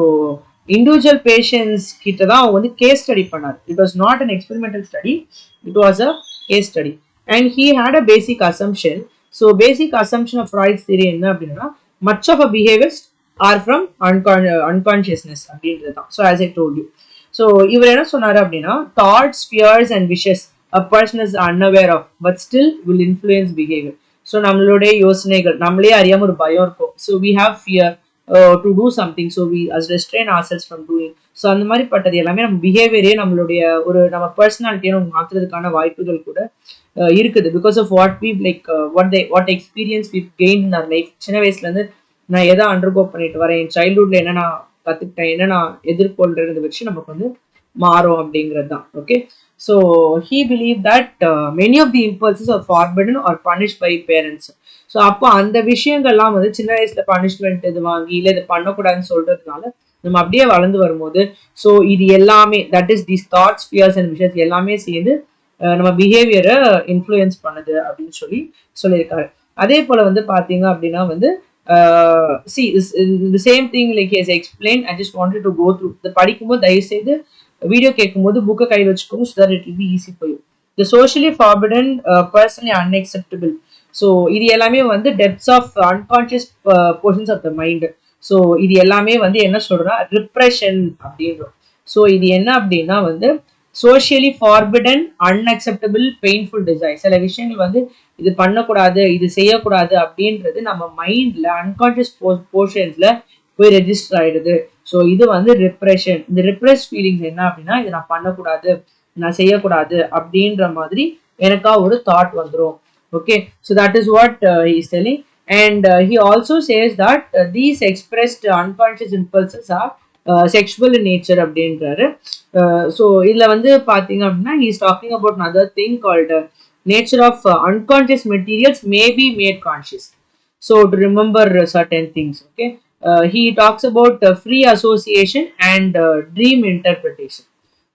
individual patients கிட்ட தான் அவங்க வந்து கேஸ் ஸ்டடி பண்ணார். It was not an experimental study, it was a case study. And he had a basic assumption. So basic assumption of Freud's theory என்ன அப்படின்னா, much of a behaviours are from unconsciousness அப்படின்றது தான். So as I told you, so இவர் என்ன சொன்னாரு அப்படின்னா, thoughts, fears and wishes a person is unaware of but still will influence behavior. So நம்மளுடைய யோசனைகள் நம்மளே அறியாம ஒரு பயம் இருக்கும். So we have fear to do something, so we restrain ourselves from doing. So அந்த மாதிரி பட்டது எல்லாமே நம்ம பிஹேவியரே நம்மளுடைய ஒரு நம்ம பர்சனாலிட்டியை நம்ம மாற்றுறதுக்கான வாய்ப்புகள் கூட இருக்குது. Because of what we like what experience we gain in our life. சின்ன வயசுல இருந்து நான் எதை அண்டர்கோ பண்ணிட்டு வரேன், என் சைல்ட்ஹுட்ல என்ன நான் கற்றுக்கிட்டேன், என்ன நான் எதிர்கொள்றதை வச்சு நமக்கு வந்து மாறும் அப்படிங்கிறது தான். Okay, so he believe that many of the impulses are forbidden or punished by parents. So அப்போ அந்த விஷயங்கள்லாம் வந்து சின்ன வயசுல பனிஷ்மெண்ட் இது வாங்கி இல்லை இது பண்ணக்கூடாதுன்னு சொல்றதுனால நம்ம அப்படியே வளர்ந்து வரும்போது ஸோ இது எல்லாமே that is these thoughts, fears and wishes எல்லாமே சேர்ந்து நம்ம பிஹேவியரை இன்ஃப்ளூயன்ஸ் பண்ணுது அப்படின்னு சொல்லியிருக்காரு. அதே போல வந்து பார்த்தீங்க அப்படின்னா வந்து see the same thing like he has explained. I just wanted to go through the படிக்கும்போது தயவு செய்து வீடியோ கேட்கும்போது புக்கை கை வச்சுக்கோங்க, so that it will be easy for you. The socially forbidden, personally unacceptable. So இது எல்லாமே வந்து depths of unconscious portions of the mind. So இது எல்லாமே வந்து என்ன சொல்றா, ரிப்ரெஷன் அப்படின்றோம். ஸோ இது என்ன அப்படின்னா வந்து socially forbidden, unacceptable, painful desire. சில விஷயங்கள் வந்து இது பண்ணக்கூடாது, இது செய்யக்கூடாது அப்படின்றது நம்ம மைண்ட்ல அன்கான்ஷியஸ் போர்ஷன்ஸ்ல போய் ரெஜிஸ்டர் ஆயிடுது. ஸோ இது வந்து ரிப்ரெஷன். இந்த ரிப்ரெஸ் ஃபீலிங்ஸ் என்ன அப்படின்னா, இது நான் பண்ணக்கூடாது, நான் செய்யக்கூடாது அப்படின்ற மாதிரி எனக்கா ஒரு தாட் வந்துடும். Okay, so that is what he is telling. And he also says that these expressed unconscious impulses are sexual in nature அப்படின்றாரு. ஸோ இதுல வந்து பாத்தீங்க அப்படின்னா he is talking about another thing called nature of unconscious materials may be made conscious. So to remember certain things. Okay, he talks about free association and dream interpretation.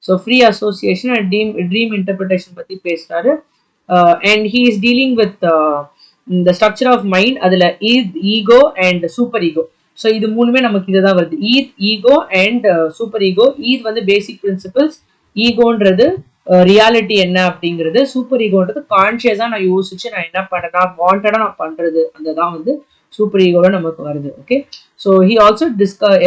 So free association and dream interpretation பத்தி பேசுறாரு. And he is dealing with the structure of mind. அதுல ego and super ego. So இது மூணுமே நமக்கு இதுதான் வருது, ego and super ego. இது வந்து பேசிக் பிரின்சிபிள்ஸ், ஈகோன்றது ரியாலிட்டி என்ன அப்படிங்கிறது, சூப்பர் ஈகோன்றது கான்சியஸா நான் யோசிச்சு நான் என்ன பண்றேன், வாண்டடா நான் பண்றது, அந்த தான் வந்து சூப்பர் ஈகோல நமக்கு வருது. Okay, so he also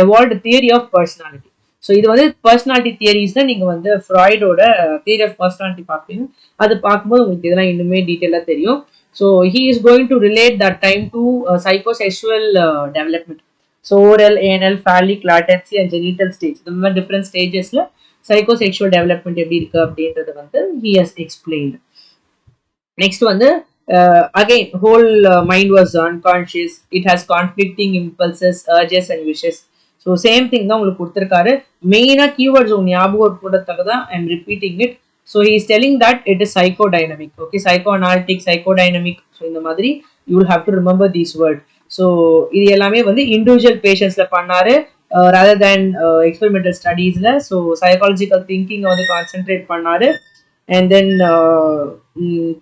evolved theory of personality. So இது வந்து பர்சனாலிட்டி தியரிஸ் தான். நீங்க வந்து ஃப்ராய்டோட தியரி ஆஃப் பர்சனாலிட்டி பார்ப்பீங்க, அது பார்க்கும்போது உங்களுக்கு இதெல்லாம் இன்னுமே டீட்டெயிலாக தெரியும். So he is going to relate that time to psychosexual development. So oral, anal, phallic, latency and genital stage, the மாதிரி different stagesல psychosexual development எப்படி இருக்கு அப்படின்றது வந்து he has explained. Next வந்து again whole mind was unconscious, it has conflicting impulses, urges and wishes. So same thing தான் உங்களுக்கு கொடுத்திருக்காரு. மெயினா keywords உங்க ஞாபகம் இருக்கிறதுக்காக தான் I am repeating it. So he is telling that it is psychodynamic. Okay, psychoanalytic, psychodynamic. So இந்த மாதிரி you will have to remember these words. So இது எல்லாமே வந்து இண்டிவிஜுவல் பேஷன்ஸ்ல பண்ணாரு ரதர் தேன் எக்ஸ்பெரிமெண்டல் ஸ்டடீஸ்ல. ஸோ சைக்காலஜிக்கல் திங்கிங் வந்து concentrate பண்ணாரு. And then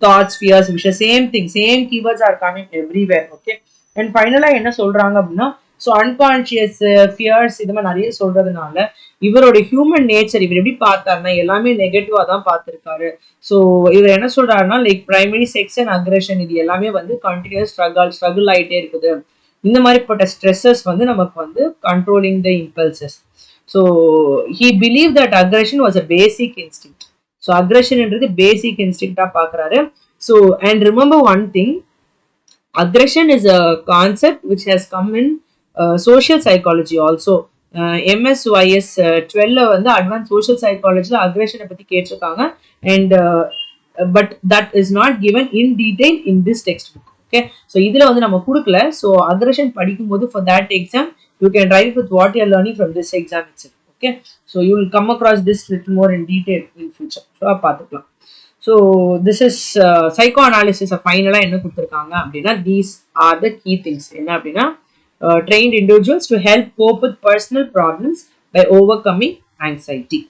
thoughts, fears, wishes, same thing, same keywords are coming everywhere. Okay, and ஃபைனலா என்ன சொல்றாங்க அப்படின்னா, ஸோ அன்கான்சியஸ், ஃபியர்ஸ் இது மாதிரி நிறைய சொல்றதுனால இவரோட ஹியூமன் நேச்சர் இவர் எப்படி பார்த்தாருன்னா எல்லாமே நெகட்டிவா தான் பார்த்திருக்காரு. ஸோ இவர் என்ன சொல்றாருன்னா like primary sex and aggression இது எல்லாமே வந்து கண்டினியூஸ் ஸ்ட்ரகிள் ஆகிட்டே இருக்குது. இந்த மாதிரிப்பட்ட ஸ்ட்ரெஸ்ஸஸ் வந்து நமக்கு வந்து controlling the impulses. So he believe that aggression was a basic instinct. So அக்ரெஷன்ன்றது பேசிக் இன்ஸ்டிங்டா பார்க்குறாரு. So and remember one thing, aggression is a concept which has come in social psychology also. MSYS 12 வந்து advance social சைக்காலஜில அக்ரெஷனை பத்தி கேட்டிருக்காங்க. And but that is not given in detail in this text book. Okay, so இதுல வந்து நம்ம கொடுக்கல. So aggression படிக்கும்போது for that exam you can write it with what you are learning from this exam itself. Okay, so you will come across this little more in detail in future. So பார்த்துக்கலாம். So this is psychoanalysis ஃபைனலாக என்ன கொடுத்துருக்காங்க அப்படின்னா, these are the key things. என்ன அப்படின்னா, trained individuals to help cope with personal problems by overcoming anxiety.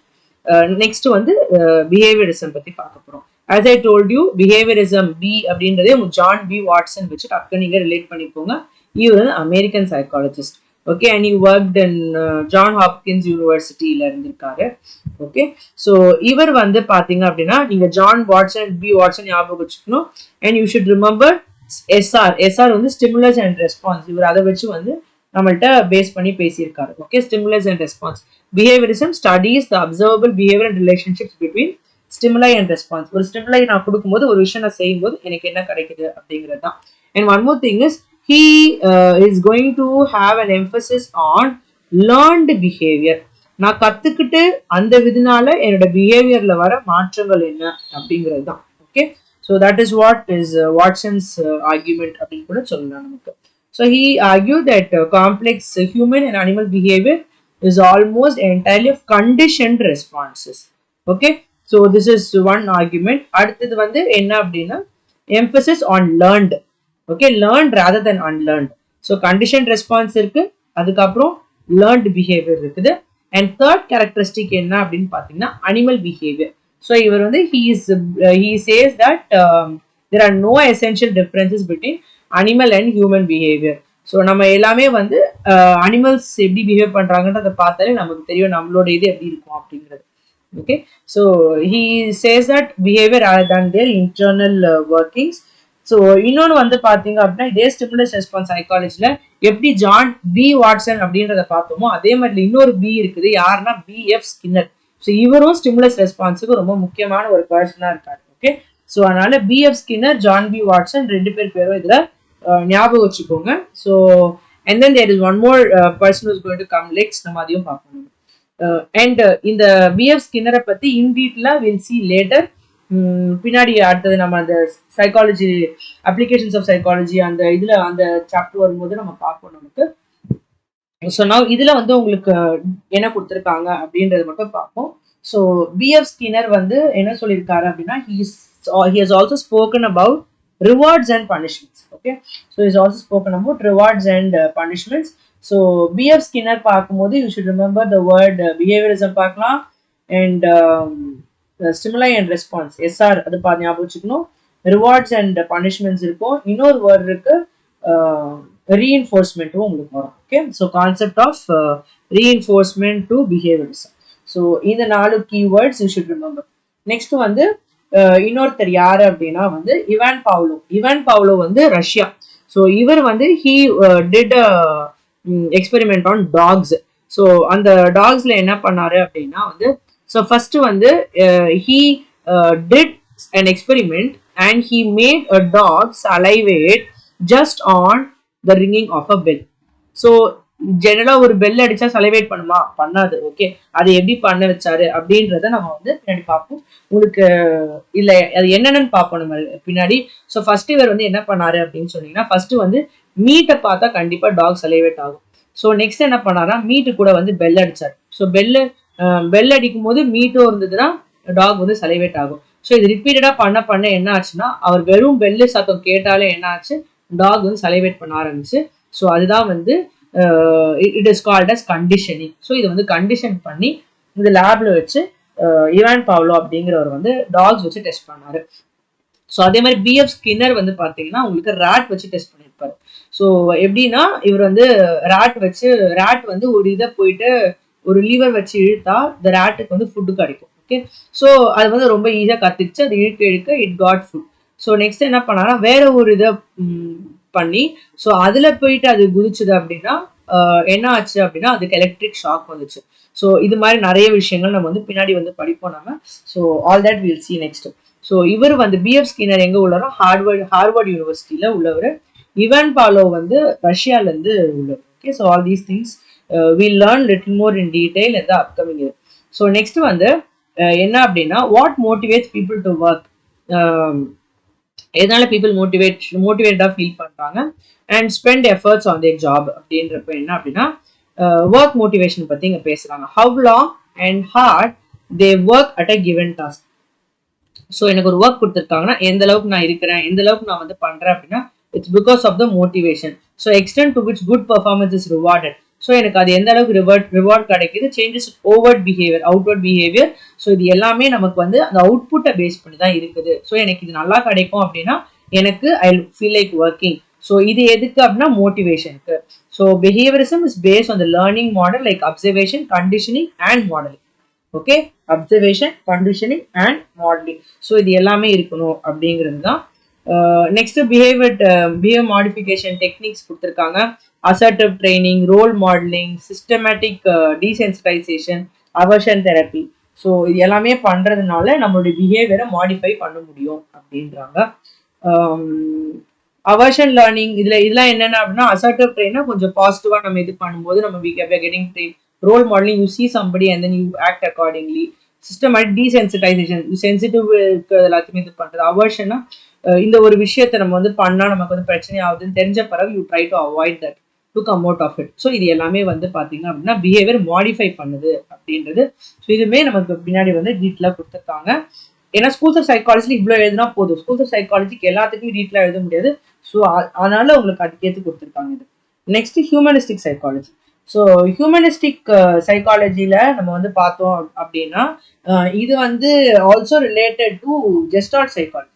Next வந்து behaviorism பற்றி பார்க்க போகிறோம். As I told you, behaviorism B அப்படின்றதே ஜான் பி வாட்சன் வச்சு டக்கு நீங்கள் ரிலேட் பண்ணிக்கோங்க. இவர் வந்து American psychologist. Okay, and you worked in John Hopkins யூனிவர்சிட்டியில இருந்திருக்காரு. ஓகே, ஸோ இவர் வந்து பார்த்தீங்க அப்படின்னா, நீங்கள் ஜான் வாட்சன் பி வாட்சன் ஞாபகம் வச்சுக்கணும். And you should remember SR வந்து ஸ்டிமுலஸ் அண்ட் ரெஸ்பான்ஸ். இவர் அதை வச்சு வந்து நம்மள்கிட்ட பேஸ் பண்ணி பேசியிருக்காரு. Okay, stimulus and response. Behaviourism studies the observable behaviour and relationships between stimuli and response. ஒரு ஸ்டிமுலை நான் கொடுக்கும்போது, ஒரு விஷயம் நான் செய்யும்போது எனக்கு என்ன கிடைக்குது அப்படிங்கிறது தான். And one more thing is, he is going to have an emphasis on learned behavior. நான் கத்துக்கிட்டு அந்த விதனால என்னோட பிஹேவியர்ல வர மாற்றங்கள் என்ன அப்படிங்கிறது தான். Okay, so that is what is Watson's argument அப்படின்னு கூட சொல்லலாம் நமக்கு. So he argued that complex human and animal behavior is almost entirely of conditioned responses. Okay, so this is one argument. அடுத்தது வந்து என்ன அப்படின்னா, emphasis on learned. Okay, learned rather than unlearned. So conditioned response இருக்கு, அதுக்கப்புறம் learned behavior இருக்குது. And third characteristic என்ன அப்படின்னு பார்த்தீங்கன்னா, animal behavior. So இவர் வந்து he says that there are no essential differences between animal and human behavior. So நம்ம எல்லாமே வந்து அனிமல்ஸ் எப்படி பிஹேவ் பண்றாங்கன்றதை பார்த்தாலே நமக்கு தெரியும் நம்மளோட இது எப்படி இருக்கும் அப்படிங்கிறது. Okay, so he says that behavior rather than their internal workings. So இன்னொன்று வந்து பார்த்தீங்க அப்படின்னா, இதே ஸ்டிமுலஸ் ரெஸ்பான்ஸ் சைக்காலஜில எப்படி ஜான் பி வாட்சன் அப்படின்றத பார்த்தோமோ அதே மாதிரி இன்னொரு பி இருக்குது. யாருன்னா பிஎஃப் ஸ்கின்னர். ஸோ இவரும் ஸ்டிமுலஸ் ரெஸ்பான்ஸுக்கு ரொம்ப முக்கியமான ஒரு பர்சனாக இருக்காரு. ஓகே, ஸோ அதனால BF Skinner, John B Watson ரெண்டு பேரும் இதுல ஞாபகம் வச்சுக்கோங்க. So and then there is one more person is going to come next, நம்ம அதையும் பார்க்கணும். அண்ட் இந்த பிஎஃப் ஸ்கின்னரை பத்தி இன் டீட்டெயிலா வில் சி லேட்டர். பின்னாடி அடுத்தது நம்ம அந்த சைக்காலஜி அப்ளிகேஷன்ஸ் ஆஃப் சைக்காலஜி அந்த இதுல அந்த சாப்டர் வரும்போது நம்ம பார்ப்போம் நமக்கு. ஸோ நான் இதுல வந்து உங்களுக்கு என்ன கொடுத்துருக்காங்க அப்படின்றது மட்டும் பார்ப்போம். ஸோ பிஎஃப் ஸ்கின்னர் வந்து என்ன சொல்லியிருக்காரு அப்படின்னா, he has also spoken about rewards and punishments. Okay, so he's also spoken about rewards and punishments. So BF Skinner பார்க்கும்போது you should remember the word behaviorism பார்க்கலாம், and stimuli and response SR அது ஞாபகம் வச்சுக்கணும். rewards and punishments இருக்கும். இன்னொரு word இருக்கு, reinforcementவும் உங்களுக்கு வரும். Okay, so concept of reinforcement to behaviorism. So இந்த 4 keywords you should remember. next வந்து இன்னொருத்தர் யாரு அப்படின்னா வந்து இவான் பாவ்லோ வந்து ரஷ்யா. ஸோ இவர் வந்து he did a experiment on dogs. So அந்த டாக்ஸ்ல என்ன பண்ணாரு அப்படின்னா வந்து, ஸோ ஃபர்ஸ்ட் வந்து he did an experiment and he made a dog salivate just on the ringing of a bell. So ஜெனரலா ஒரு பெல் அடிச்சா சலைவேட் பண்ணுமா? பண்ணாது. ஓகே, அதை எப்படி பண்ண வச்சாரு அப்படின்றத நம்ம வந்து பின்னாடி பார்ப்போம். உங்களுக்கு இல்ல அது என்னன்னு பார்ப்போம் நம்ம பின்னாடி. ஸோ ஃபர்ஸ்ட் இவர் வந்து என்ன பண்ணாரு அப்படின்னு சொன்னீங்கன்னா, ஃபர்ஸ்ட் வந்து மீட்டை பார்த்தா கண்டிப்பா டாக் சலைவேட் ஆகும். ஸோ நெக்ஸ்ட் என்ன பண்ணாரா, மீட்டு கூட வந்து பெல் அடிச்சாரு. ஸோ பெல் அடிக்கும் போது மீட்டும் இருந்ததுன்னா டாக் வந்து சலைவேட் ஆகும். ஸோ இது ரிப்பீட்டடா பண்ண என்ன ஆச்சுன்னா, அவர் வெறும் பெல்லு சத்தம் கேட்டாலே என்ன ஆச்சு, டாக் வந்து சலைவேட் பண்ண ஆரம்பிச்சு. ஸோ அதுதான் வந்து it is called as conditioning. So இது வந்து கண்டிஷன் பண்ணி இந்த லேப்ல வச்சு இவான் பாவ்லோ அப்படிங்கிறவர் வந்து டாக்ஸ் வச்சு டெஸ்ட் பண்ணாரு. ஸோ அதே மாதிரி பிஎஃப் ஸ்கின்னர் வந்து பார்த்தீங்கன்னா உங்களுக்கு ரேட் வச்சு டெஸ்ட் பண்ணியிருப்பாரு. ஸோ எப்படின்னா, இவர் வந்து ரேட் வந்து ஒரு இதை போயிட்டு ஒரு லீவர் வச்சு இழுத்தா இந்த ரேட்டுக்கு வந்து ஃபுட்டு கிடைக்கும். ஓகே, ஸோ அது வந்து ரொம்ப ஈஸியாக கற்றுச்சு. அது இழுக்க it got food. So next என்ன பண்ணாரா, வேற ஒரு இதை பண்ணி, ஸோ அதுல போயிட்டு அது குதிச்சுது அப்படின்னா என்ன ஆச்சு அப்படின்னா அதுக்கு எலக்ட்ரிக் ஷாக் வந்துச்சு. ஸோ இது மாதிரி நிறைய விஷயங்கள் நம்ம வந்து பின்னாடி வந்து படிப்போம் நம்ம. So all that will see next. So இவர் வந்து பிஎஃப் ஸ்கின்னர் எங்க உள்ளவரோ ஹார்வர்ட் யூனிவர்சிட்டியில உள்ளவர். இவான் பாவ்லோ வந்து ரஷ்யால இருந்து உள்ளவர். Okay, so all these things will learn little more in detail இந்த அப்கமிங் இயர். ஸோ நெக்ஸ்ட் வந்து என்ன அப்படின்னா, what motivates people to work. எதனால பீப்புள் மோட்டிவேட்டா ஃபீல் பண்றாங்க and spend efforts on their job அப்படின்றப்ப என்ன அப்படின்னா, ஒர்க் மோட்டிவேஷன் பத்தி இங்க பேசுறாங்க. How long and hard they work at a given task. So எனக்கு ஒரு ஒர்க் கொடுத்துருக்காங்கன்னா எந்த அளவுக்கு நான் இருக்கிறேன், எந்த அளவுக்கு நான் வந்து பண்றேன் அப்படின்னா it's because of the motivation. So extent to which good performance is rewarded. So எனக்கு அது எந்த அளவுக்கு ரிவார்ட் கிடைக்குது, changes overt behaviour, outward behaviour. So இது எல்லாமே நமக்கு வந்து அந்த அவுட்புட்டை பேஸ் பண்ணி தான் இருக்குது. ஸோ எனக்கு இது நல்லா கிடைக்கும் அப்படின்னா எனக்கு I feel like working. So இது எதுக்கு அப்படின்னா மோட்டிவேஷனுக்கு. So behaviourism is based on the learning model like observation, conditioning and modelling. Okay, observation, conditioning and modelling. So இது எல்லாமே இருக்கணும் அப்படிங்கிறது தான். நெக்ஸ்ட் பிஹேவியர் மாடிஃபிகேஷன் டெக்னிக்ஸ் கொடுத்துருக்காங்க. Assertive training, role modelling, systematic desensitization, aversion therapy. So இது எல்லாமே பண்றதுனால நம்மளுடைய பிஹேவியரை மாடிஃபை பண்ண முடியும் அப்படின்றாங்க. அவர்ஷன் லேர்னிங் இதெல்லாம் என்னென்ன அப்படின்னா அசர்ட்டிவ் ட்ரெயினா கொஞ்சம் பாசிட்டிவா நம்ம இது பண்ணும்போது நம்ம getting train. Role modelling, you see somebody and then you act accordingly. Systematic desensitization, sensitive எல்லாத்தையுமே இது பண்றது. அவர்ஷனா இந்த ஒரு விஷயத்த நம்ம வந்து பண்ணா நமக்கு வந்து பிரச்சனை ஆகுதுன்னு தெரிஞ்ச பிறகு you try to avoid that to come out of it. So இது எல்லாமே வந்து பாத்தீங்க அப்படின்னா பிஹேவியர் மாடிஃபை பண்ணுது அப்படின்றது. ஸோ இதுவுமே நமக்கு பின்னாடி வந்து டீட்டெயிலாக கொடுத்துருக்காங்க. ஏன்னா ஸ்கூல்ஸ் ஆஃப் சைக்காலஜி இவ்வளோ எழுதினா போதும், ஸ்கூல்ஸ் ஆஃப் சைக்காலஜிக்கு எல்லாத்துக்குமே டீட்டெயிலாக எழுத முடியாது. ஸோ அதனால உங்களுக்கு அதுக்கேற்று கொடுத்துருக்காங்க இது. Next humanistic psychology. So humanistic சைக்காலஜியில நம்ம வந்து பார்த்தோம் அப்படின்னா இது வந்து also related to Gestalt psychology.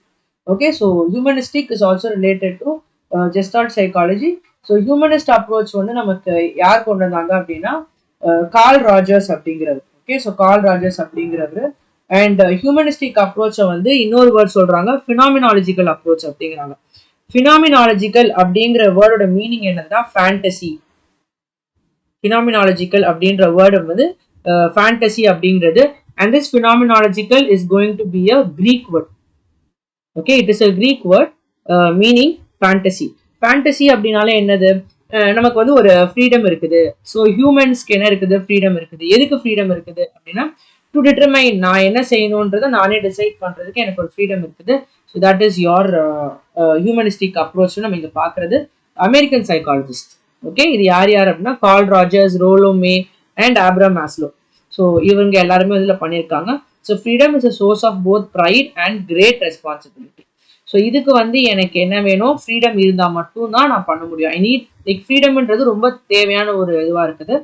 Okay, so humanistic is also related to Gestalt psychology. So humanist approach வந்து நமக்கு யார் கொண்டு வந்தாங்க அப்படின்னா கார்ல் ராஜர்ஸ் அப்படிங்கிறவர். ஓகே, ஸோ கார்ல் ராஜர்ஸ் அப்படிங்கிறவர். அண்ட் ஹியூமனிஸ்டிக் அப்ரோச்சை வந்து இன்னொரு வேர்ட் சொல்றாங்க, ஃபினாமினாலஜிக்கல் அப்ரோச் அப்படிங்கிறாங்க. ஃபினாமினாலஜிக்கல் அப்படிங்கிற வேர்டோட மீனிங் என்னன்னா ஃபேண்டசி. phenomenological அப்படின்ற வேர்டு வந்து fantasy அப்படிங்கிறது. and this phenomenological is going to be a Greek word. okay, it is a Greek word meaning fantasy. fantasy அப்படினாலே என்னது, நமக்கு வந்து ஒரு ஃப்ரீடம் இருக்குது. ஸோ ஹியூமன்ஸ்க்கு என்ன இருக்குது, ஃப்ரீடம் இருக்குது. எதுக்கு ஃப்ரீடம் இருக்குது அப்படின்னா டு டிட்டர்மைன், நான் என்ன செய்யணுன்றதை நானே டிசைட் பண்றதுக்கு எனக்கு ஒரு ஃப்ரீடம் இருக்குது. So that is your humanistic approach நம்ம இங்க பாக்குறது. American psychologist. ஓகே, இது யார் யார் அப்படின்னா Carl Rogers, Rollo May and Abraham Maslow. So இவங்க எல்லாருமே இதில் பண்ணியிருக்காங்க. So freedom is a source of both pride and great responsibility. So இதுக்கு வந்து எனக்கு என்ன வேணும், ஃப்ரீடம் இருந்தால் மட்டும்தான் நான் பண்ண முடியும். ஐ நீட் லைக் ஃப்ரீடம்ன்றது ரொம்ப தேவையான ஒரு இதுவாக இருக்குது.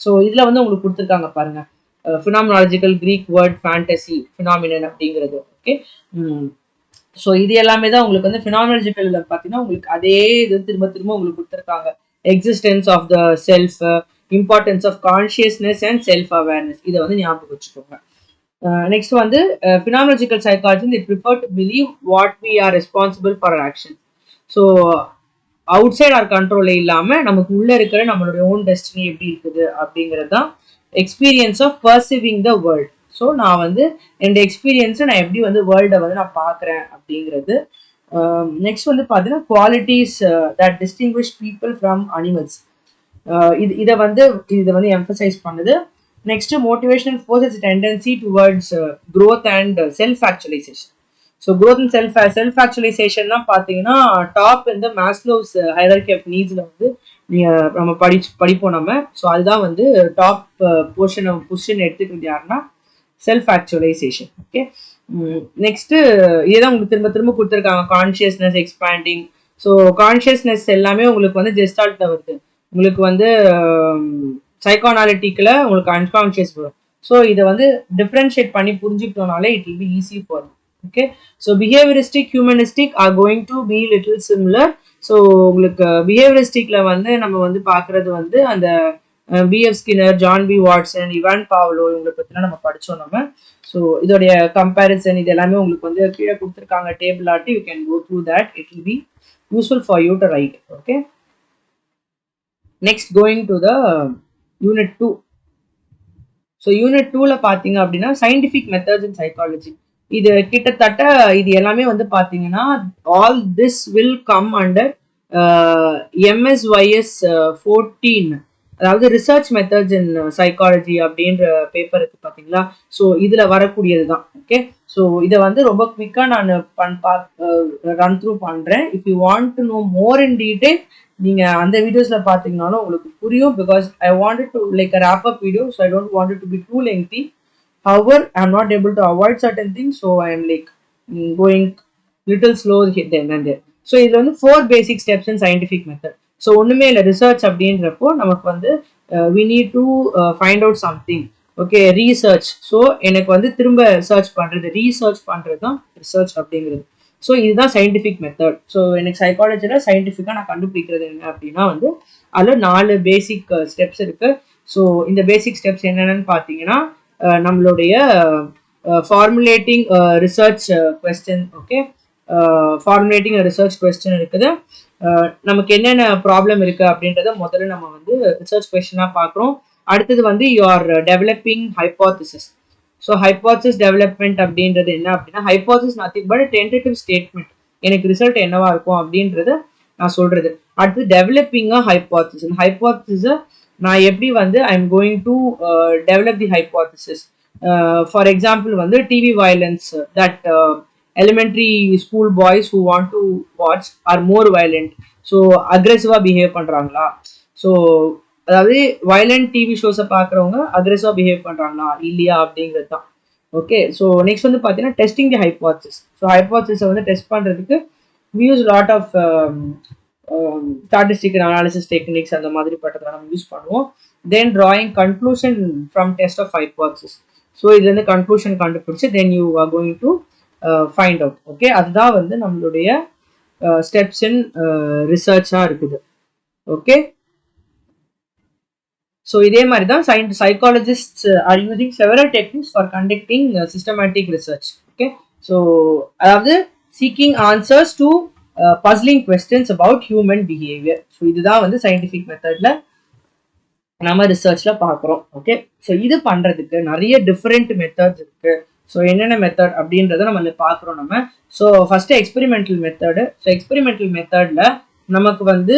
ஸோ இதில் வந்து உங்களுக்கு கொடுத்துருக்காங்க பாருங்க, ஃபினாமினாலஜிக்கல் கிரீக் வேர்ட் ஃபேண்டசி ஃபினாமினன் அப்படிங்கிறது. ஓகே, ஸோ இது எல்லாமே தான் உங்களுக்கு வந்து ஃபினாமினாலஜிக்கல் பார்த்தீங்கன்னா உங்களுக்கு அதே இது திரும்ப திரும்ப உங்களுக்கு கொடுத்துருக்காங்க. Existence of the self, importance of consciousness and self awareness, இதை வந்து ஞாபகம் வச்சுக்கோங்க. நெக்ஸ்ட் வந்து phenomenological psychology they prefer to believe what we are responsible for our action. So outside our control இல்லாமல் நமக்கு உள்ள இருக்கிற நம்மளுடைய ஓன் டெஸ்டினி எப்படி இருக்குது அப்படிங்கிறது தான் experience of perceiving the world. So நான் வந்து என்னோட எக்ஸ்பீரியன்ஸை நான் எப்படி வந்து வேர்ல்டை வந்து நான் பார்க்குறேன் அப்படிங்கிறது. நெக்ஸ்ட் வந்து பார்த்தீங்கன்னா qualities that distinguish people from animals. இதை வந்து எம்பசைஸ் பண்ணுது. Next motivational force is tendency towards growth and self actualisation. So growth and self actualisation தான் பார்த்தீங்கன்னா டாப் இந்த மாஸ்லோவ்ஸ் ஹைரார்கி ஆஃப் நீட்ஸில் வந்து நம்ம படிப்போம் நம்ம. ஸோ அதுதான் வந்து டாப் பொசிஷன் எடுத்துக்கிறது யாருன்னா செல்ஃப் ஆக்சுவலைசேஷன். ஓகே, நெக்ஸ்ட் இதுதான் உங்களுக்கு திரும்ப திரும்ப கொடுத்துருக்காங்க, கான்ஷியஸ்னஸ் எக்ஸ்பேண்டிங். ஸோ கான்ஷியஸ்னஸ் எல்லாமே உங்களுக்கு வந்து ஜெஸ்டால்ட்ல வருது. உங்களுக்கு வந்து சைக்கோஅனாலிட்டிக்ல உங்களுக்கு அன்கான்ஷியஸ் வரும். ஸோ இதை வந்து டிஃப்ரென்ஷியேட் பண்ணி புரிஞ்சுக்கிட்டோம்னாலே it will be easy for you. Okay, so behaviouristic humanistic are going to be little similar. So உங்களுக்கு பிஹேவியரிஸ்டிக்ல வந்து நம்ம வந்து பார்க்கறது வந்து அந்த B F Skinner, John B Watson, Ivan Pavlov இவங்களை பற்றிலாம் நம்ம படித்தோம் நம்ம. ஸோ இதோடைய கம்பேரிசன் இது எல்லாமே உங்களுக்கு வந்து கீழே கொடுத்துருக்காங்க டேபிள் ஆட்டி. You can go through that, it will be useful for you to write. Okay, next going to the unit 2. So unit 2ல பார்த்தீங்க அப்படின்னா சயின்டிஃபிக் மெத்தட்ஸ் இன் சைக்காலஜி. இது கிட்டத்தட்ட இது எல்லாமே வந்து பார்த்தீங்கன்னா all this will come under MSYS 14, அதாவது ரிசர்ச் மெத்தட்ஸ் இன் சைக்காலஜி அப்படின்ற பேப்பர் இருக்கு பார்த்தீங்களா. ஸோ இதில் வரக்கூடியது தான். ஓகே, ஸோ இதை வந்து ரொம்ப குவிக்காக நான் ரன் த்ரூ பண்ணுறேன். If you want to know more in detail நீங்கள் அந்த வீடியோஸில் பார்த்தீங்கன்னாலும் உங்களுக்கு புரியும். Because I wanted to like a wrap up video, so I don't want it to be too lengthy. However, I'm not able to avoid certain things, so I am like going little slow then and there. So இதில் வந்து 4 basic steps in scientific method. So ஒன்றுமே இல்லை, research அப்படின்றப்போ நமக்கு வந்து we need to find out something. Okay, research. So எனக்கு வந்து திரும்ப சர்ச் பண்ணுறது, ரீசர்ச் பண்ணுறது தான் ரிசர்ச் அப்படிங்கிறது. ஸோ இதுதான் சயின்டிஃபிக் மெத்தட். ஸோ எனக்கு சைக்காலஜியில் சயின்டிஃபிக்காக நான் கண்டுபிடிக்கிறது என்ன அப்படின்னா வந்து அதில் 4 பேசிக் ஸ்டெப்ஸ் இருக்குது. ஸோ இந்த பேசிக் ஸ்டெப்ஸ் என்னென்னு பார்த்தீங்கன்னா நம்மளுடைய formulating research question. Okay, formulating research question இருக்குது. நமக்கு என்னென்ன ப்ராப்ளம் இருக்குது அப்படின்றத முதல்ல நம்ம வந்து ரிசர்ச் கொஸ்டினாக பார்க்குறோம். அடுத்தது வந்து your developing hypothesis. So hypothesis development அப்படின்றது என்ன அப்படின்னா, hypothesis nothing but tentative statement, எனக்கு ரிசல்ட் என்னவா இருக்கும் அப்படின்றத நான் சொல்றது. அடுத்து டெவலப்பிங்காக ஹைப்போதிசிஸ், ஹைப்போதிசிஸை நான் எப்படி வந்து I am going to develop the hypothesis. For example வந்து TV violence, that elementary school boys who want to watch are more violent. So அக்ரெசிவாக பிஹேவ் பண்ணுறாங்களா? ஸோ அதாவது வயலண்ட் டிவி ஷோஸை பார்க்குறவங்க அக்ரெசிவாக பிஹேவ் பண்ணுறாங்களா இல்லையா அப்படிங்கிறது தான். ஓகே, ஸோ நெக்ஸ்ட் வந்து பார்த்தீங்கன்னா டெஸ்டிங் தி ஹைப்போதிசிஸ். ஸோ ஹைப்போதிசிஸை வந்து டெஸ்ட் பண்ணுறதுக்கு we use lot of statistical analysis techniques அந்த மாதிரி பட்டதை நம்ம யூஸ் பண்ணுவோம். தென் drawing conclusion from test of hypothesis. So இதுலேருந்து கன்க்ளூஷன் கண்டுபிடிச்சு then you are going to find out. Okay, அதுதான் வந்து நம்மளுடைய ஸ்டெப்ஸ் இன் ரிசர்ச்சாக இருக்குது. ஓகே, ஸோ இதே மாதிரி தான் psychologists are using several techniques for conducting systematic research. Okay, so அதாவது seeking answers to puzzling questions about human behavior. So இதுதான் வந்து சயின்டிஃபிக் மெத்தட்ல நம்ம ரிசர்ச்ல பார்க்குறோம். ஓகே, ஸோ இது பண்றதுக்கு நிறைய டிஃப்ரெண்ட் மெத்தட்ஸ் இருக்கு. ஸோ என்னென்ன மெத்தட் அப்படின்றத நம்ம பார்க்குறோம் நம்ம. So first experimental method. So experimental மெத்தட்ல நமக்கு வந்து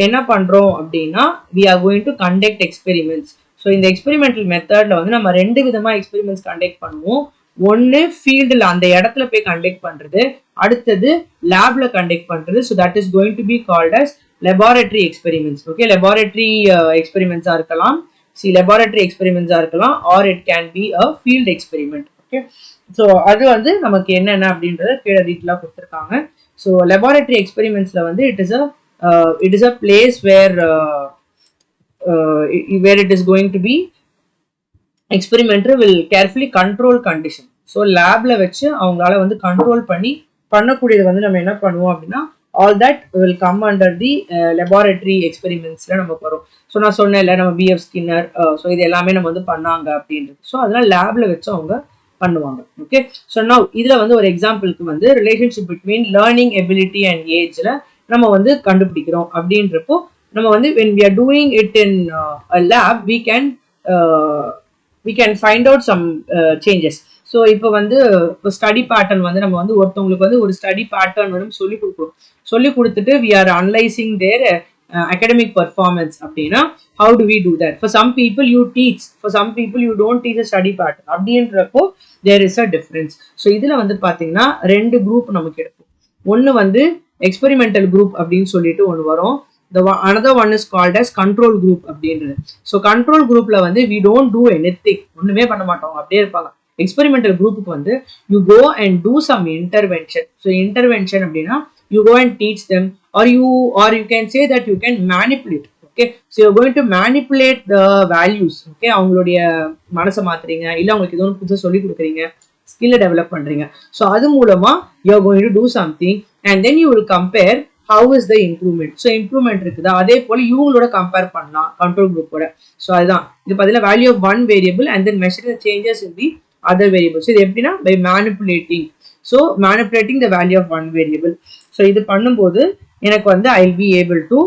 என்ன பண்றோம் அப்படின்னா we are going to conduct experiments. So இந்த எக்ஸ்பெரிமெண்டல் மெத்தட்ல வந்து நம்ம 2 விதமா எக்ஸ்பெரிமெண்ட்ஸ் கண்டக்ட் பண்ணுவோம். ஒன்று ஃபீல்டில் அந்த இடத்துல போய் கண்டக்ட் பண்ணுறது, அடுத்தது லேப்ல கண்டக்ட் பண்ணுறது. So that is going to be called as laboratory experiments. Okay, laboratory எக்ஸ்பெரிமெண்ட்ஸாக இருக்கலாம், லெபார்டரி எக்ஸ்பெரிமெண்ட்ஸாக இருக்கலாம், or it can be a field experiment. Okay, so அது வந்து நமக்கு என்னென்ன அப்படின்றத கீழே டீட்டெயிலாக கொடுத்துருக்காங்க. ஸோ லெபார்டரி எக்ஸ்பெரிமெண்ட்ஸில் வந்து it is a place where it is going to be experimenter will carefully control condition. So லேப்ல வச்சு அவங்களால வந்து கண்ட்ரோல் பண்ணக்கூடியது வந்து நம்ம என்ன பண்ணுவோம் அப்படின்னா all that will come under the laboratory எக்ஸ்பெரிமெண்ட்ஸ்ல நம்ம வரும். ஸோ நான் சொன்னேன்ல நம்ம பிஎஃப் ஸ்கின்னர், ஸோ இது எல்லாமே நம்ம வந்து பண்ணாங்க அப்படின்றது. ஸோ அதெல்லாம் லேப்ல வச்சு அவங்க பண்ணுவாங்க. ஓகே, ஸோ நான் இதுல வந்து ஒரு எக்ஸாம்பிளுக்கு வந்து relationship between learning ability and ஏஜ்ல நம்ம வந்து கண்டுபிடிக்கிறோம் அப்படின்றப்போ நம்ம வந்து when we are doing it in a lab we can find out some changes. So இப்போ வந்து இப்போ ஸ்டடி பேட்டர்ன் வந்து நம்ம வந்து ஒருத்தவங்களுக்கு வந்து ஒரு ஸ்டடி பேட்டர்ன் வந்து சொல்லி கொடுத்துட்டு we are analyzing their academic performance அப்படின்னா how do we do that? For some people you teach, for some people you don't teach a study pattern. அப்படின்றப்போ there is a difference. So இதுல வந்து பாத்தீங்கன்னா 2 group நமக்கு எடுக்கும். ஒன்று வந்து experimental group அப்படின்னு சொல்லிட்டு ஒன்று வரும். Another one is called as control group அப்படின்றது. ஸோ கண்ட்ரோல் குரூப்ல வந்து we don't do anything, ஒண்ணுமே பண்ண மாட்டோம், அப்படியே இருப்பாங்க. எக்ஸ்பெரிமெண்டல் குரூப்புக்கு வந்து you go and do some intervention. So intervention அப்படின்னா you go and teach them or you can say that you can manipulate. Okay, so you're going to manipulate the values. Okay, அவங்களுடைய மனசை மாத்துறீங்க, இல்லை அவங்களுக்கு ஏதோ புதுசாக சொல்லி கொடுக்குறீங்க, ஸ்கில்லை டெவலப் பண்றீங்க. ஸோ அது மூலமா you're going to do something and then you will compare how is the improvement. So improvement இருக்குதா, அதே போல இவங்களோட கம்பேர் பண்ணலாம் கண்ட்ரோல் குரூப்போட. ஸோ அதுதான் இது பதிலாக value of one variable and then measure the changes in the other variables. இது எப்படின்னா by manipulating. So manipulating the value of one variable. So இது பண்ணும்போது எனக்கு வந்து I will be able to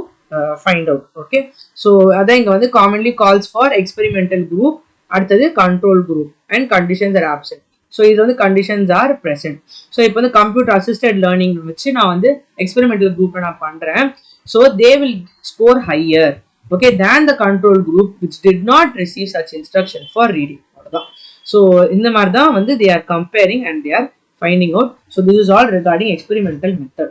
find out. Okay, so அதான் இங்கே வந்து commonly calls for experimental group, அடுத்தது control group and conditions are absent. So இது வந்து கண்டிஷன்ஸ் ஆர் ப்ரெசென்ட். ஸோ இப்போ வந்து கம்ப்யூட்டர் அசிஸ்டட் லேர்னிங் வச்சு நான் வந்து எக்ஸ்பெரிமெண்டல் குரூப்பை நான் பண்ணுறேன். So they will score higher, okay, than the control group which did not receive such instruction for reading. அவ்வளோதான். ஸோ இந்த மாதிரி தான் வந்து they are comparing and they are finding out. So this is all regarding experimental method.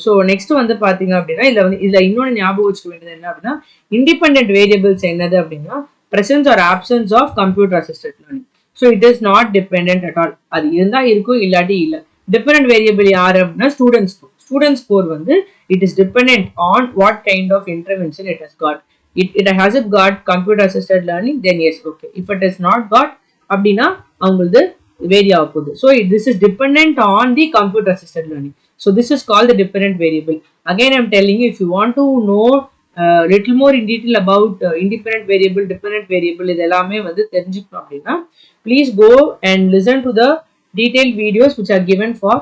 So next வந்து பாத்தீங்க அப்படின்னா இதுல இன்னொன்று ஞாபகம் வச்சுக்க வேண்டியது என்ன அப்படின்னா இண்டிபெண்டன்ட் வேரியபிள்ஸ் என்னது அப்படின்னா presence or absence of computer assisted learning. So it is not dependent at all. அது இருந்தா இருக்கும் இல்லாட்டி இல்லை. டிபெண்டன்ட் வேரியபிள் யாரு அப்படின்னா ஸ்டூடெண்ட் ஸ்கோர் வந்து it is dependent on what kind of intervention it has got. It has it got computer assisted learning, then yes, okay. If it has not got அப்படின்னா அவங்களது vary ஆக போகுது. So this is dependent on the computer assisted learning. So this is called the dependent variable. Again I'm telling you, if you want to know little more in detail about independent variable, dependent variable இது எல்லாமே வந்து தெரிஞ்சுக்கணும் அப்படின்னா please go and listen to the detailed videos which are given for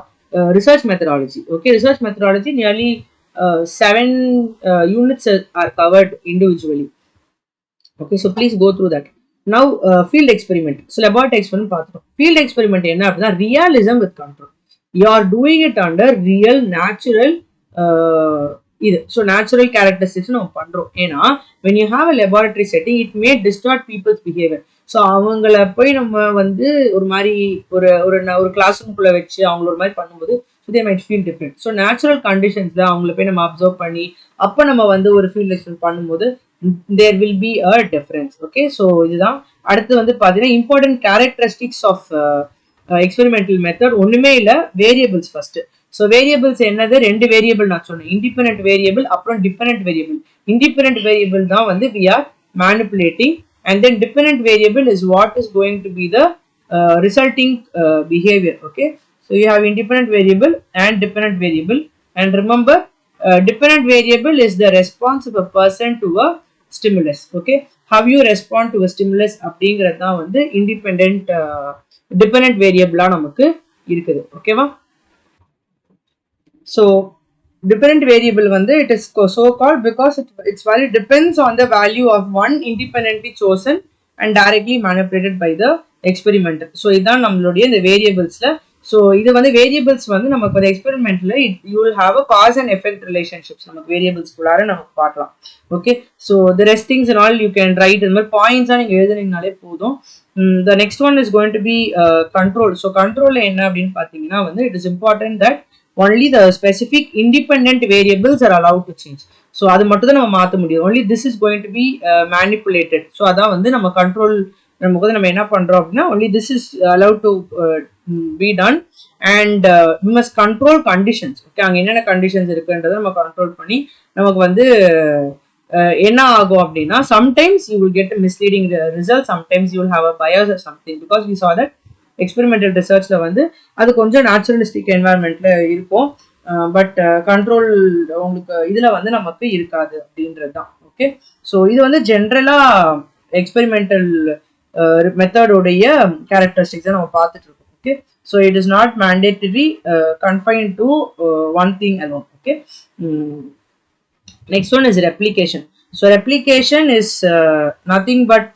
research methodology. Okay, research methodology nearly 7 units are covered individually. Okay, so please go through that. Now field experiment. So laboratory experiment பார்த்தோம். Field experiment என்ன அப்படின்னா realism with control. You are doing it under real natural இது so natural characteristics நம்ம பண்றோம். ஏன்னா when you have a laboratory setting it may distort people's behavior. So அவங்கள போய் நம்ம வந்து ஒரு மாதிரி ஒரு கிளாஸ் ரூம்குள்ள வச்சு அவங்கள ஒரு மாதிரி பண்ணும்போது they might feel different. So natural கண்டிஷன்ஸ்ல அவங்கள போய் நம்ம அப்சர்வ் பண்ணி அப்போ நம்ம வந்து ஒரு ஃபீல்ட் எக்ஸ்பெரிமெண்ட் பண்ணும்போது there will be a difference. Okay, so இதுதான். அடுத்து வந்து பார்த்தீங்கன்னா important characteristics of experimental method ஒண்ணுமே இல்லை, வேரியபிள்ஸ் ஃபர்ஸ்ட். ஸோ வேரியபிள்ஸ் என்னது, ரெண்டு வேரியபிள் நான் சொன்னேன், இண்டிபெண்டன்ட் வேரியபிள் அப்புறம் டிபெண்டன்ட் வேரியபிள். இண்டிபெண்டன்ட் வேரியபிள் தான் வந்து we are manipulating, and then dependent variable is what is going to be the resulting behavior. Okay, so you have independent variable and dependent variable, and remember dependent variable is the response of a person to a stimulus. Okay, how you respond to a stimulus அப்படிங்கிறது தான் வந்து independent dependent variable நமக்கு இருக்குது. ஓகேவா? So dependent variable வந்து it is so called because its value depends on the value of one independently chosen and directly manipulated by the experimenter. So இதான் நம்மளுடைய இந்த வேரியபிள்ஸ்ல. ஸோ இது வந்து வேரியபிள்ஸ் வந்து நமக்கு ஒரு எக்ஸ்பெரிமெண்ட்ல you will have a cause and effect relationships நமக்கு வேரியபிள்ஸ்குள்ளார நமக்கு பார்க்கலாம். Okay, so the restings and all you can write, இந்த மாதிரி பாயிண்ட்ஸாக நீங்கள் எழுதுனீங்கனாலே போதும். The next one is going to be control. So control என்ன அப்படின்னு பார்த்தீங்கன்னா வந்து it is important that only the specific independent variables are allowed to change. So அது மட்டும் தான் நம்ம மாற்ற முடியும். only this is going to be manipulated. So அதான் வந்து நம்ம கண்ட்ரோல் நமக்கு வந்து நம்ம என்ன பண்றோம் அப்படின்னா only this is allowed to be done, and we must control conditions. Okay, அங்க என்னென்ன கண்டிஷன்ஸ் இருக்குன்றதை நம்ம கண்ட்ரோல் பண்ணி நமக்கு வந்து என்ன ஆகும் அப்படின்னா sometimes you will get a misleading result, sometimes you will have a bias or something, because we saw that experimental ரிசர்ச்ல வந்து அது கொஞ்சம் நேச்சுரலிஸ்டிக் என்வாயர்மெண்ட்ல இருக்கும், பட் கண்ட்ரோல் உங்களுக்கு இதுல வந்து நமக்கு இருக்காது அப்படின்றது தான். ஓகே, ஸோ இது வந்து ஜென்ரலா எக்ஸ்பெரிமெண்டல் மெத்தடோடைய கேரக்டரிஸ்டிக்ஸ் நம்ம பார்த்துட்டு இருக்கோம். Okay, so it is not mandatory confine to one thing alone. Okay, next one is replication. So replication is nothing but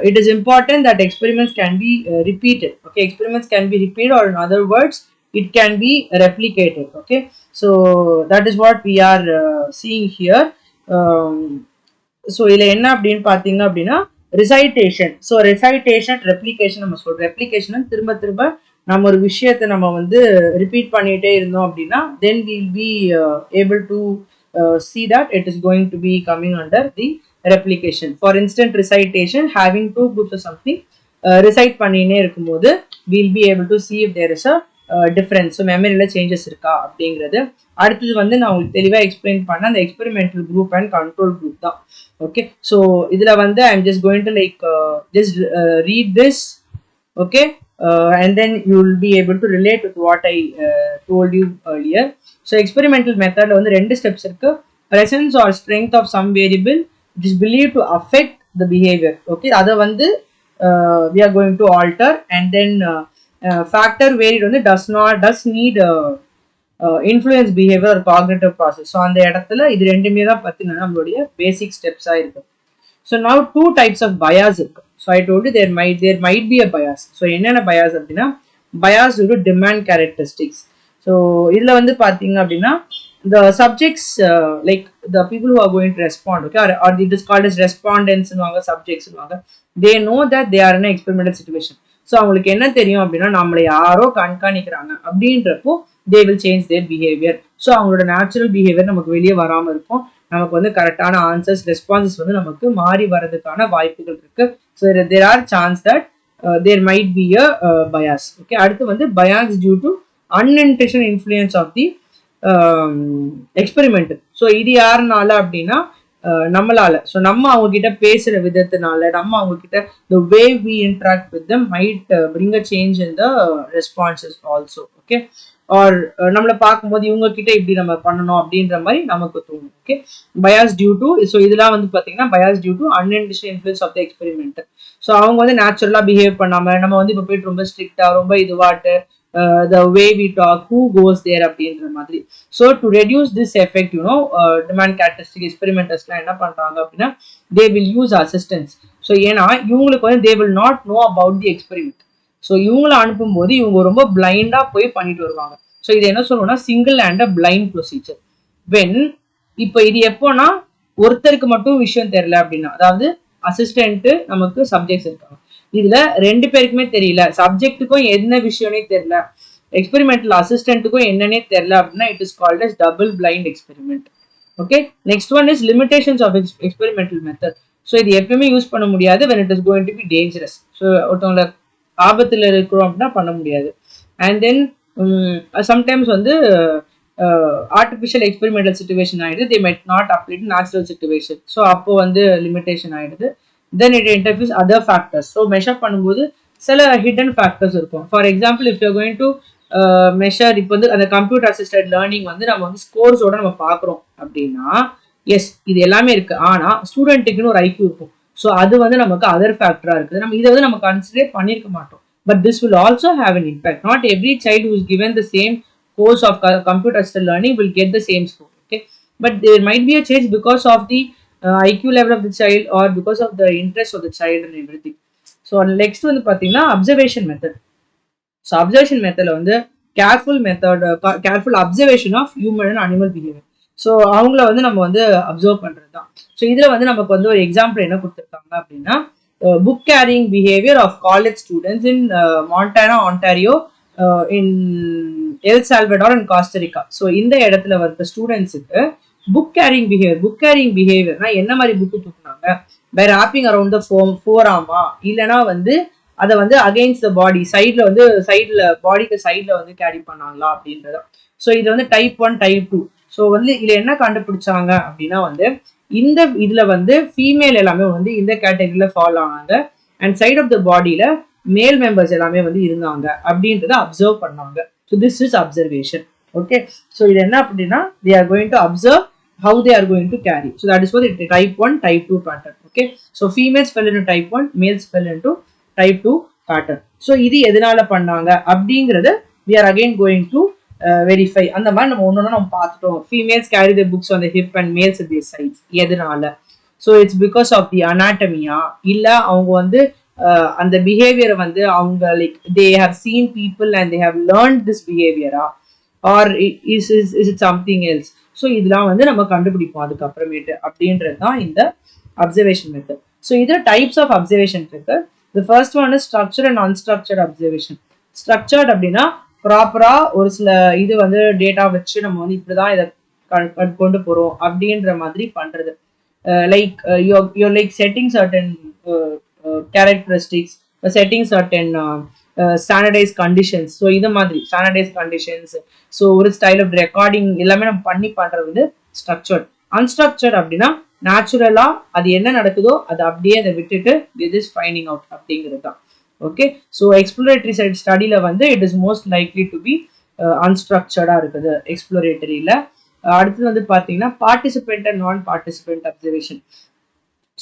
it is important that experiments can be repeated. Okay, experiments can be repeated, or in other words it can be replicated. Okay, so that is what we are seeing here. So ila enna appdin pathinga appadina recitation. So recitation, replication நம்ம சொல்றோம். replication திரும்ப நம்ம ஒரு விஷயத்தை நம்ம வந்து repeat பண்ணிட்டே இருந்தோம் அப்படின்னா then we will be able to see that it is going to be coming under the replication. For instance, recitation, having two groups or something recite பண்ணினே இருக்கும்போது we'll be able to see if there is a difference. So memoryல changes இருக்கா அப்படிங்கிறது. அடுத்தது வந்து நான் உங்களுக்கு தெளிவாக explain பண்ண அந்த experimental group and control group தான். ஓகே, ஸோ இதுல வந்து I am just going to like just read this. Okay, and then you will be able to relate with what I told you earlier. So experimental method வந்து ரெண்டு steps இருக்கு. presence or strength of some variable it is believed to affect the behavior. Okay, அதை வந்து we are going to alter, and then factor where it வந்து does need influence behavior or cognitive process. So அந்த இடத்துல இது ரெண்டுமே தான் பார்த்தீங்கன்னா நம்மளுடைய பேசிக் ஸ்டெப்ஸாக இருக்கு. So now two types of bias இருக்கு. So I told you there might be a bias. So என்னென்ன பயாஸ் அப்படின்னா bias due to demand characteristics. So இதில் வந்து பார்த்தீங்க அப்படின்னா the subjects, like the people who are going to respond, okay, or it is called as respondents and subjects, they know that they are in an experimental situation. So அவங்களுக்கு என்ன தெரியும் அப்படின்னா நம்மளை யாரோ கண்காணிக்கிறாங்க அப்படின்றப்போ they will change there behaviour. So அவங்களோட natural behaviour நமக்கு வெளியே வராமல் இருக்கும். நமக்கு வந்து கரெக்டான ஆன்சர்ஸ் ரெஸ்பான்சஸ் வந்து நமக்கு மாறி வர்றதுக்கான வாய்ப்புகள் இருக்கு. So there are chance that there might be a bias. Okay, அடுத்து வந்து bias due to unintentional influence of the experiment. So இது யாருனால அப்படின்னா நம்மளால. ஸோ நம்ம அவங்க கிட்ட பேசுற விதத்தினால, நம்ம அவங்க கிட்ட the way we interact with them might bring a change in the responses also. Okay, or நம்மள பார்க்கும்போது இவங்க கிட்ட இப்படி நம்ம பண்ணணும் அப்படின்ற மாதிரி நமக்கு தோணும். Okay, bias due to, so இதெல்லாம் வந்து பார்த்தீங்கன்னா bias due to unintentional influence of the experiment. So அவங்க வந்து நேச்சுரலா பிஹேவ் பண்ணாம நம்ம வந்து இப்போ போயிட்டு ரொம்ப ஸ்ட்ரிக்டா ரொம்ப இதுவாட்டு the way we talk, who goes there அப்படின்ற மாதிரி. So to reduce this effect, demand characteristic experimenters என்ன பண்றாங்க அப்படின்னா they will use assistants. So ஏன்னா இவங்களுக்கு வந்து they will not know about the experiment. So இவங்களை அனுப்பும் போது இவங்க ரொம்ப பிளைண்டா போய் பண்ணிட்டு வருவாங்க. ஸோ இது என்ன சொல்லுவோம்னா single and blind procedure. When இப்போ இது எப்போனா ஒருத்தருக்கு மட்டும் விஷயம் தெரியல அப்படின்னா, அதாவது அசிஸ்டன்ட் நமக்கு சப்ஜெக்ட்ஸ் இருக்காங்க, இதுல ரெண்டு பேருக்குமே தெரியல, சப்ஜெக்ட்டுக்கும் என்ன விஷயம்னே தெரியல, எக்ஸ்பெரிமெண்டல் அசிஸ்டன்ட்டுக்கும் என்னன்னே தெரியல அப்படின்னா it is called as double blind experiment. Okay, next one is limitations of experimental method. So இது எப்பயுமே யூஸ் பண்ண முடியாது when it is going to be dangerous. So ஒருத்தவங்களை ஆபத்தில் இருக்கிறோம் அப்படின்னா பண்ண முடியாது. அண்ட் தென் சம்டைம்ஸ் வந்து ஆர்டிஃபிஷியல் எக்ஸ்பெரிமெண்டல் சிச்சுவேஷன் ஆயிடுது, they might not apply to natural situation. So அப்போ வந்து லிமிடேஷன் ஆயிடுது. Then it interferes other factors. So measure பண்ணும்போது சில hidden factors இருக்கும். For example, if you're going to measure, இப்போ வந்து அந்த கம்ப்யூட்டர் அசிஸ்டட் லேர்னிங் வந்து நம்ம வந்து ஸ்கோர்ஸோட நம்ம பார்க்குறோம் அப்படின்னா எஸ் இது எல்லாமே இருக்கு, ஆனால் ஸ்டூடெண்ட்டுக்குன்னு ஒரு ஐக்யூ இருக்கும். ஸோ அது வந்து நமக்கு அதர் ஃபேக்டரா இருக்குது. நம்ம இதை வந்து நம்ம கன்சிடர் பண்ணியிருக்க மாட்டோம். But this will also have an impact. Not every child who is given the same course of computer assisted learning will get the same score. Okay, but there might be a change because of the IQ level of the child or because of the interest of the child and everything. So next வந்து பார்த்தீங்கன்னா observation method. So observation மெத்தடில் வந்து careful observation of human and animal behaviour. So அவங்கள வந்து நம்ம வந்து observe பண்ணுறது தான். ஸோ இதில் வந்து நமக்கு வந்து ஒரு எக்ஸாம்பிள் என்ன கொடுத்துருக்காங்க அப்படின்னா book carrying behaviour of college students in Montana, Ontario, in El Salvador and Costa Rica. So இந்த இடத்துல வர ஸ்டூடெண்ட்ஸுக்கு புக் கேரிங் பிஹேவியர்னா என்ன மாதிரி புக்கு தூக்குனாங்க, பை ராப்பிங் அரௌண்ட் த ஃபோராமா, இல்லைனா வந்து அதை வந்து அகெயின்ஸ்ட் த பாடி சைட்ல வந்து பாடிக்கு சைட்ல வந்து கேரி பண்ணாங்களா அப்படின்றத. ஸோ இது வந்து டைப் 1 டைப் 2. ஸோ வந்து இதுல என்ன கண்டுபிடிச்சாங்க அப்படின்னா வந்து இந்த இதுல வந்து ஃபீமேல் எல்லாமே வந்து இந்த கேட்டகரியில ஃபாலோ ஆனாங்க, அண்ட் சைட் ஆஃப் த பாடியில மேல் மெம்பர்ஸ் எல்லாமே வந்து இருந்தாங்க அப்படின்றத அப்சர்வ் பண்ணாங்க. So this is observation. Okay, so இது என்ன அப்படின்னா they are going to observe how they are going to carry. So that is for the type 1 type 2 pattern. Okay, so females fell into type 1, males fell into type 2 pattern. So இது எதனால பண்ணாங்க அப்படிங்கறது we are again going to verify. அந்த மாதிரி நம்ம ஒன்னொன்னு நம்ம பார்த்துட்டோம். Females carry the books on the hip and males at their sides. எதனால? So it's because of the anatomy. இல்ல அவங்க வந்து அந்த பிஹேவியரை வந்து அவங்க like they have seen people and they have learned this behavior, or is it something else? So இதெல்லாம் வந்து நம்ம கண்டுபிடிப்போம் அதுக்கப்புறமேட்டு அப்படின்றது தான் இந்த அப்சர்வேஷன் மெத்தட். ஸோ இதில் டைப்ஸ் ஆஃப் அப்சர்வேஷன் இருக்கு. The first one is structured and unstructured observation. Structured அப்படின்னா ப்ராப்பரா ஒரு சில இது வந்து டேட்டா வச்சு நம்ம வந்து இப்படிதான் இதை கொண்டு போறோம் அப்படின்ற மாதிரி பண்றது. Like your like setting certain characteristics, setting certain standardise conditions. So இது மாதிரி ஸ்டாண்டர்டைஸ் கண்டிஷன்ஸ், ஸோ ஒரு ஸ்டைல் ஆஃப் ரெக்கார்டிங் எல்லாமே நம்ம பண்ணி பண்றது வந்து ஸ்ட்ரக்சர்ட். அன்ஸ்ட்ரக்சர்ட் அப்படின்னா நேச்சுரலா அது என்ன நடக்குதோ அதை அப்படியே அதை விட்டுட்டு திஸ் இஸ் ஃபைண்டிங் அவுட் அப்படிங்கிறது தான். ஓகே, ஸோ எக்ஸ்ப்ளோரேட்டரி சைட் ஸ்டடியில வந்து it is most likely to be அன்ஸ்ட்ரக்சர்டா இருக்குது எக்ஸ்ப்ளோரேட்டரியில. அடுத்தது வந்து பார்த்தீங்கன்னா participant and non participant observation.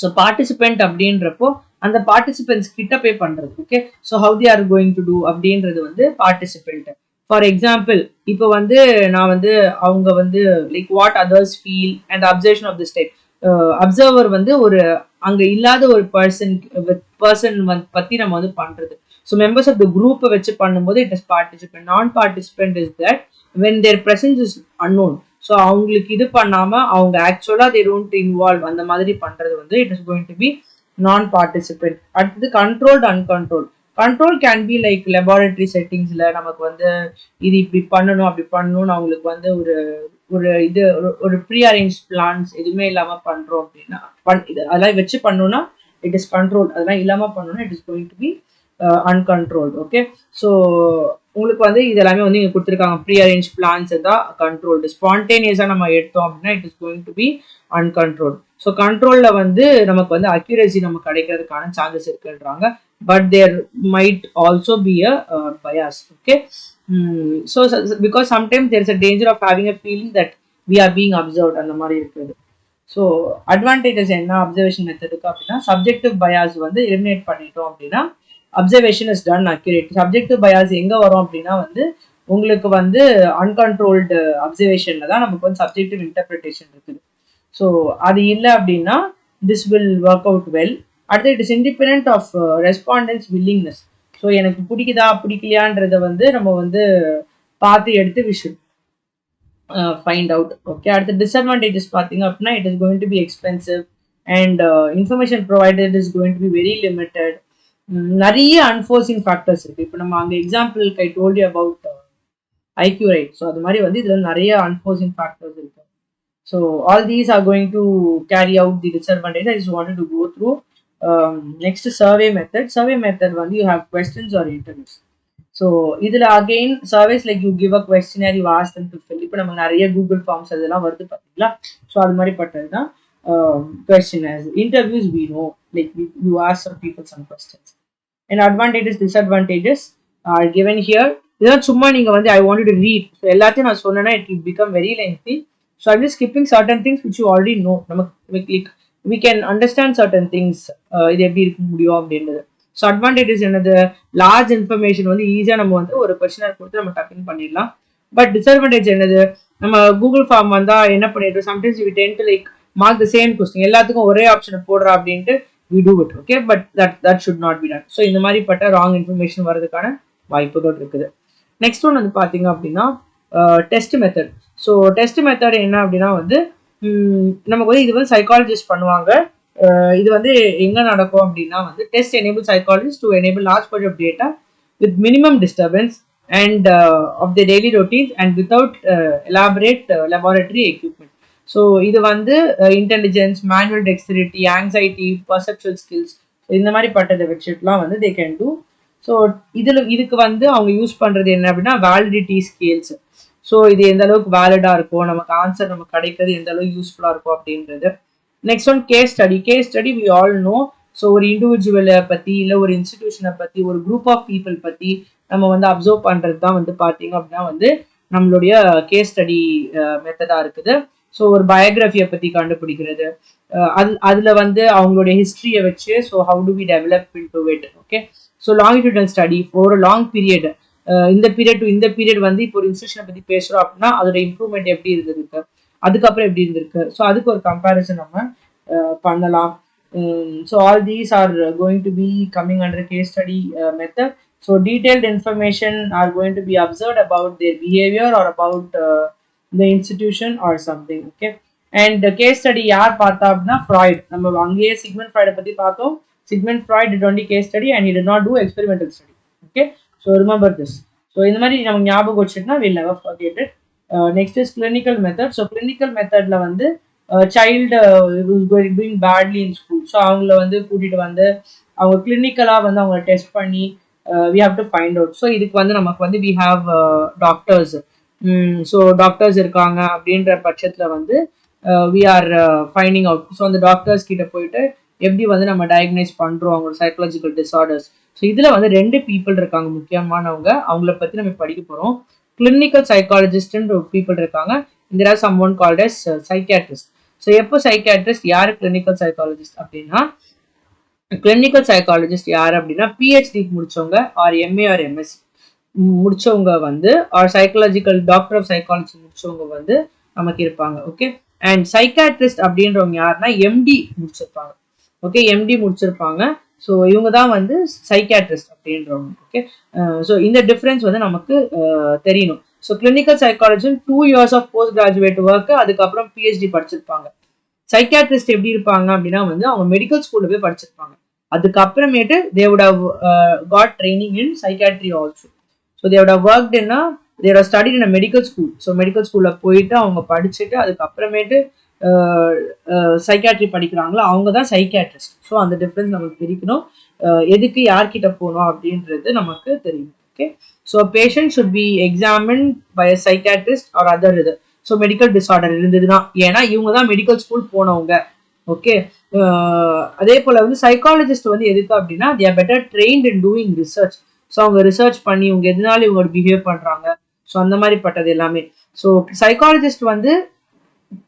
So participant அப்படின்றப்போ அந்த பார்ட்டிசிபென்ட்ஸ் கிட்ட போய் பண்றது. Okay, so how they are going to do அப்படின்றது வந்து பார்ட்டிசிபென்ட். ஃபார் எக்ஸாம்பிள் இப்போ வந்து நான் வந்து அவங்க வந்து like what others feel and observation of this type. Observer வந்து ஒரு அங்க இல்லாத ஒரு பர்சன் பத்தி நம்ம வந்து பண்றது. ஸோ மெம்பர்ஸ் ஆஃப் த குரூப்பை வச்சு பண்ணும்போது இட் இஸ் பார்ட்டிசிபென்ட். நான் participant is that when their presence is unknown. So அவங்களுக்கு இது பண்ணாம அவங்க ஆக்சுவலா தே டோன்ட் இன்வால்வ் அந்த மாதிரி பண்றது வந்து it is going to be non participant. அடுத்தது controlled uncontrol. Control can be like laboratory செட்டிங்ஸ்ல நமக்கு வந்து இது இப்படி பண்ணணும் அப்படி பண்ணணும்னு அவங்களுக்கு வந்து ஒரு ஒரு இது ஒரு ப்ரீ அரேஞ்ச் பிளான்ஸ் எதுவுமே இல்லாம பண்றோம் அப்படின்னா அதெல்லாம் வச்சு பண்ணணும்னா இட் இஸ் கண்ட்ரோல். அதெல்லாம் இல்லாம பண்ணணும்னா it is going to be uncontrolled. Okay, so உங்களுக்கு வந்து இது எல்லாமே வந்து இங்கே கொடுத்துருக்காங்க. ப்ரீ அரேஞ்ச் பிளான்ஸ் தான் கண்ட்ரோல்டு. ஸ்பான்டேனியஸாக நம்ம எடுத்தோம் அப்படின்னா it is going to be uncontrolled. So கண்ட்ரோலில் வந்து நமக்கு வந்து அக்யூரசி நமக்கு கிடைக்கிறதுக்கான சான்சஸ் இருக்குன்றாங்க. But there might also be a bias. Okay, so because sometimes there is a danger of having a feeling that we are being observed அந்த மாதிரி இருக்குது. ஸோ அட்வான்டேஜஸ் என்ன அப்சர்வேஷன் மெத்தடுக்கு அப்படின்னா சப்ஜெக்டிவ் பயாஸ் வந்து எலிமினேட் பண்ணிட்டோம் அப்படின்னா observation is done accurate. Subjective bias எங்க வரும் அப்படின்னா வந்து உங்களுக்கு வந்து அன்கண்ட்ரோல்டு அப்சர்வேஷன்ல தான் நமக்கு வந்து சப்ஜெக்டிவ் இன்டர்பிரிட்டேஷன் இருக்குது. ஸோ அது இல்லை அப்படின்னா this will work out well. அடுத்து it is independent of respondents willingness. So எனக்கு பிடிக்குதா பிடிக்கலையான்றத வந்து நம்ம வந்து பார்த்து எடுத்து we should find out. Okay, அடுத்த டிஸ்அட்வான்டேஜஸ் பார்த்தீங்க அப்படின்னா it is going to be expensive and information provided is going to be very limited. நிறைய அன்ஃபோர்சிங் ஃபேக்டர்ஸ் இருக்கு. இப்போ நம்ம அங்கே எக்ஸாம்பிளுக்கு I told you about IQ right. So அது மாதிரி வந்து இதில் நிறைய அன்ஃபோர்சிங் ஃபேக்டர்ஸ் இருக்கு. So all these are going to carry out the disadvantage. I just wanted to go through. Next survey method. Survey method வந்து you have questions or interviews. So இதில் again surveys like you give a questionnaire you ask them to fill. இப்போ நம்ம நிறைய Google forms அதெல்லாம் வருது பார்த்தீங்களா. So அது மாதிரி பட்டது தான் questionnaires. Interviews we know, like you ask some people some questions. And advantages, disadvantages are given here. இதெல்லாம் சும்மா நீங்க வந்து I wanted to read. So எல்லாத்தையும் நான் சொன்னேன்னா it will become very lengthy. So I'm just skipping certain things which you already know. நமக்கு we can understand certain things. இது எப்படி இருக்க முடியும் அப்படின்றது. ஸோ அட்வான்டேஜஸ் என்னது, லார்ஜ் இன்ஃபர்மேஷன் வந்து ஈஸியாக நம்ம வந்து ஒரு கொஸ்டினர் கொடுத்து நம்ம டப்பிங் பண்ணிடலாம். பட் டிஸ்அட்வான்டேஜ் என்னது, நம்ம கூகுள் ஃபார்ம் வந்தால் என்ன பண்ணிடுறோம், sometimes we tend to like mark the same question, எல்லாத்துக்கும் ஒரே ஆப்ஷனை போடுறா அப்படின்ட்டு we do it. Okay, but that should not be done. So இந்த மாதிரி பட்ட ராங் இன்ஃபர்மேஷன் வரதுக்கான வாய்ப்புகள் இருக்குது. நெக்ஸ்ட் ஒன் வந்து பார்த்தீங்க அப்படின்னா test method. So test method என்ன அப்படின்னா வந்து நமக்கு வந்து இது வந்து சைக்காலஜிஸ்ட் பண்ணுவாங்க. இது வந்து எங்க நடக்கும் அப்படின்னா வந்து test enable psychologist to enable large percent of data with minimum disturbance and of the daily routines and without elaborate laboratory equipment. So இது வந்து intelligence, manual dexterity, anxiety, perceptual skills இந்த மாதிரி பட்டதை வச்சுட்டுலாம் வந்து தே கேன் டூ. ஸோ இதுக்கு வந்து அவங்க use பண்ணுறது என்ன அப்படின்னா வேலிடிட்டி ஸ்கேல்ஸ். ஸோ இது எந்த அளவுக்கு வேலிடாக இருக்கும், நமக்கு ஆன்சர் நமக்கு கிடைக்கிறது எந்த அளவுக்கு யூஸ்ஃபுல்லாக இருக்கும் அப்படின்றது. Next one case study. Case study we all know. So ஒரு இண்டிவிஜுவலை பற்றி இல்லை ஒரு இன்ஸ்டிடியூஷனை பற்றி ஒரு குரூப் ஆஃப் பீப்புள் பற்றி நம்ம வந்து அப்சர்வ் பண்ணுறது தான் வந்து பார்த்தீங்க அப்படின்னா வந்து நம்மளுடைய கேஸ் ஸ்டடி மெத்தடாக இருக்குது. ஸோ ஒரு பயோகிராஃபியை பற்றி கண்டுபிடிக்கிறது, அதில் வந்து அவங்களுடைய ஹிஸ்ட்ரியை வச்சு so how do we develop into it. Okay, so longitudinal study for ஒரு லாங் பீரியட், இந்த பீரியட் டு இந்த பீரியட் வந்து இப்போ ஒரு இன்ஸ்டியூஷனை பற்றி பேசுகிறோம் அப்படின்னா அதோட இம்ப்ரூவ்மெண்ட் எப்படி இருந்திருக்கு, அதுக்கப்புறம் எப்படி இருந்திருக்கு, ஸோ அதுக்கு ஒரு கம்பேரிசன் நம்ம பண்ணலாம். So all these are going to be coming under case study method. So detailed information are going to be observed about their behaviour or about the institution or something. Okay, and the case study யார் பார்த்தா அப்படின்னா Freud. நம்ம அங்கேயே Sigmund ஃப்ராய்டை பற்றி பார்த்தோம். Sigmund Freud did only case study and he did not do experimental study. Okay, so remember this. So இந்த மாதிரி நம்ம ஞாபகம் வச்சுட்டுனா we'll never forget it. Next is clinical method. So clinical methodல வந்து child who's doing badly in school, so அவங்கள வந்து கூட்டிட்டு வந்து அவங்க கிளினிக்கலாக வந்து அவங்க டெஸ்ட் பண்ணி we have to find out. So இதுக்கு வந்து நமக்கு வந்து we have doctors. So doctors இருக்காங்க அப்படின்ற பட்சத்தில் வந்து we are finding out. So அந்த டாக்டர்ஸ் கிட்ட போயிட்டு எப்படி வந்து நம்ம டயக்னைஸ் பண்ணுறோம் அவங்களோட சைக்கலாஜிக்கல் டிஸார்டர்ஸ். ஸோ இதில் வந்து 2 பீப்புள் இருக்காங்க முக்கியமானவங்க, அவங்கள பற்றி நம்ம படிக்க போகிறோம். கிளினிக்கல் சைக்காலஜிஸ்ட்ன்ற பீப்புள் இருக்காங்க, இந்த some one called as psychiatrist. So எப்போ சைக்கியாட்ரிஸ்ட், யார் கிளினிக்கல் சைக்காலஜிஸ்ட் அப்படின்னா கிளினிக்கல் சைக்காலஜிஸ்ட் யார் அப்படின்னா பிஹெச்டி முடிச்சவங்க ஆர் எம்ஏ ஆர் எம்எஸ்சி முடிச்சவங்க வந்து or psychological doctor of psychology முடிச்சவங்க வந்து நமக்கு இருப்பாங்க. ஓகே, அண்ட் சைக்காட்ரிஸ்ட் அப்படின்றவங்க யாருன்னா எம்டி முடிச்சிருப்பாங்க. ஓகே, எம்டி முடிச்சிருப்பாங்க. ஸோ இவங்க தான் வந்து சைக்காட்ரிஸ்ட் அப்படின்றவங்க. ஓகே, ஸோ இந்த டிஃப்ரென்ஸ் வந்து நமக்கு தெரியணும். So clinical psychology 2 years of post graduate work, அதுக்கப்புறம் பிஹெச்டி படிச்சிருப்பாங்க. சைக்காட்ரிஸ்ட் எப்படி இருப்பாங்க அப்படின்னா வந்து அவங்க மெடிக்கல் ஸ்கூல்ல போய் படிச்சிருப்பாங்க. அதுக்கப்புறமேட்டு they would have got training in psychiatry also. So they would have worked in they would have studied in medical school. So medical ஸ்கூல்ல போயிட்டு அவங்க படிச்சுட்டு அதுக்கப்புறமேட்டு சைக்காட்ரி படிக்கிறாங்களோ அவங்க தான் சைக்காட்ரிஸ்ட். ஸோ அந்த டிஃப்ரென்ஸ் நமக்கு பிரிக்கணும். எதுக்கு யார்கிட்ட போகணும் அப்படின்றது நமக்கு தெரியும். Okay, so patient should be examine by a psychiatrist or other இது. ஸோ மெடிக்கல் டிஸார்டர் இருந்ததுன்னா, ஏன்னா இவங்க தான் மெடிக்கல் ஸ்கூல் போனவங்க. ஓகே, அதே போல வந்து சைக்காலஜிஸ்ட் வந்து எதுக்கு அப்படின்னா they are better trained in doing research. So அவங்க ரிசர்ச் பண்ணி இவங்க எதனால இவங்க பிஹேவ் பண்றாங்க, ஸோ அந்த மாதிரி பட்டது எல்லாமே. ஸோ சைக்காலஜிஸ்ட் வந்து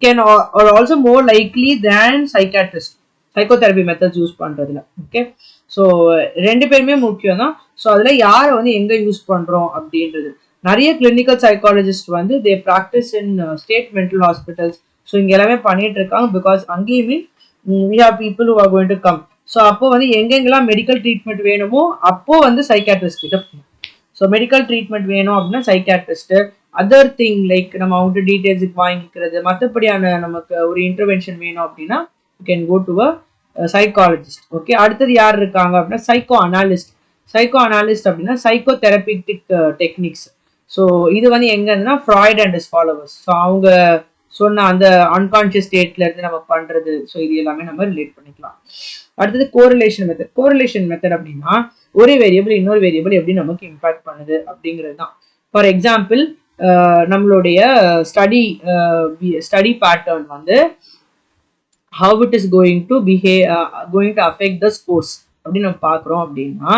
can or also more likely than psychiatrist psychotherapy methods use பண்றதுல. ஓகே, ஸோ ரெண்டு பேருமே முக்கியம் தான். ஸோ அதுல யாரை வந்து எங்க யூஸ் பண்றோம் அப்படின்றது. நிறைய கிளினிக்கல் சைக்காலஜிஸ்ட் வந்து தே ப்ராக்டிஸ் இன் ஸ்டேட் மென்டல் ஹாஸ்பிட்டல்ஸ். ஸோ இங்க எல்லாமே பண்ணிட்டு இருக்காங்க. பிகாஸ் அங்கேயுமே we have people who are going to come. So அப்போ வந்து எங்கெங்கெல்லாம் மெடிக்கல் ட்ரீட்மெண்ட் வேணுமோ அப்போ வந்து சைக்காட்ரிஸ்ட் கிட்ட போகணும். ஸோ மெடிக்கல் ட்ரீட்மெண்ட் வேணும் அப்படின்னா சைக்காட்ரிஸ்ட். அதர் திங் லைக் நம்ம அவங்ககிட்ட டீட்டெயில்ஸுக்கு வாங்கிக்கிறது, மற்றபடியான நமக்கு ஒரு இன்டர்வென்ஷன் வேணும் அப்படின்னா you can go to a psychologist. Okay, அடுத்தது யார் இருக்காங்க அப்படின்னா சைக்கோ அனாலிஸ்ட். சைக்கோ அனாலிஸ்ட் அப்படின்னா சைக்கோ தெரபிட்டிக் டெக்னிக்ஸ். ஸோ இது வந்து எங்கன்னா Freud and his followers. So அவங்க சொன்ன அந்த அன்கான்சியஸ் ஸ்டேட்ல இருந்து நம்ம பண்றது. ஸோ இது எல்லாமே நம்ம ரிலேட் பண்ணிக்கலாம். அடுத்தது கோரிலேஷன் மெத்தட். கோரிலேஷன் மெத்தட் அப்படின்னா ஒரு வேரியபிள் இன்னொரு வேரியபிள் எப்படி நமக்கு இம்பாக்ட் பண்ணுது அப்படிங்கிறது தான். ஃபார் எக்ஸாம்பிள் நம்மளுடைய ஸ்டடி பேட்டர்ன் வந்து how it is going to behave, going to affect the scores அப்படின்னு நம்ம பார்க்குறோம் அப்படின்னா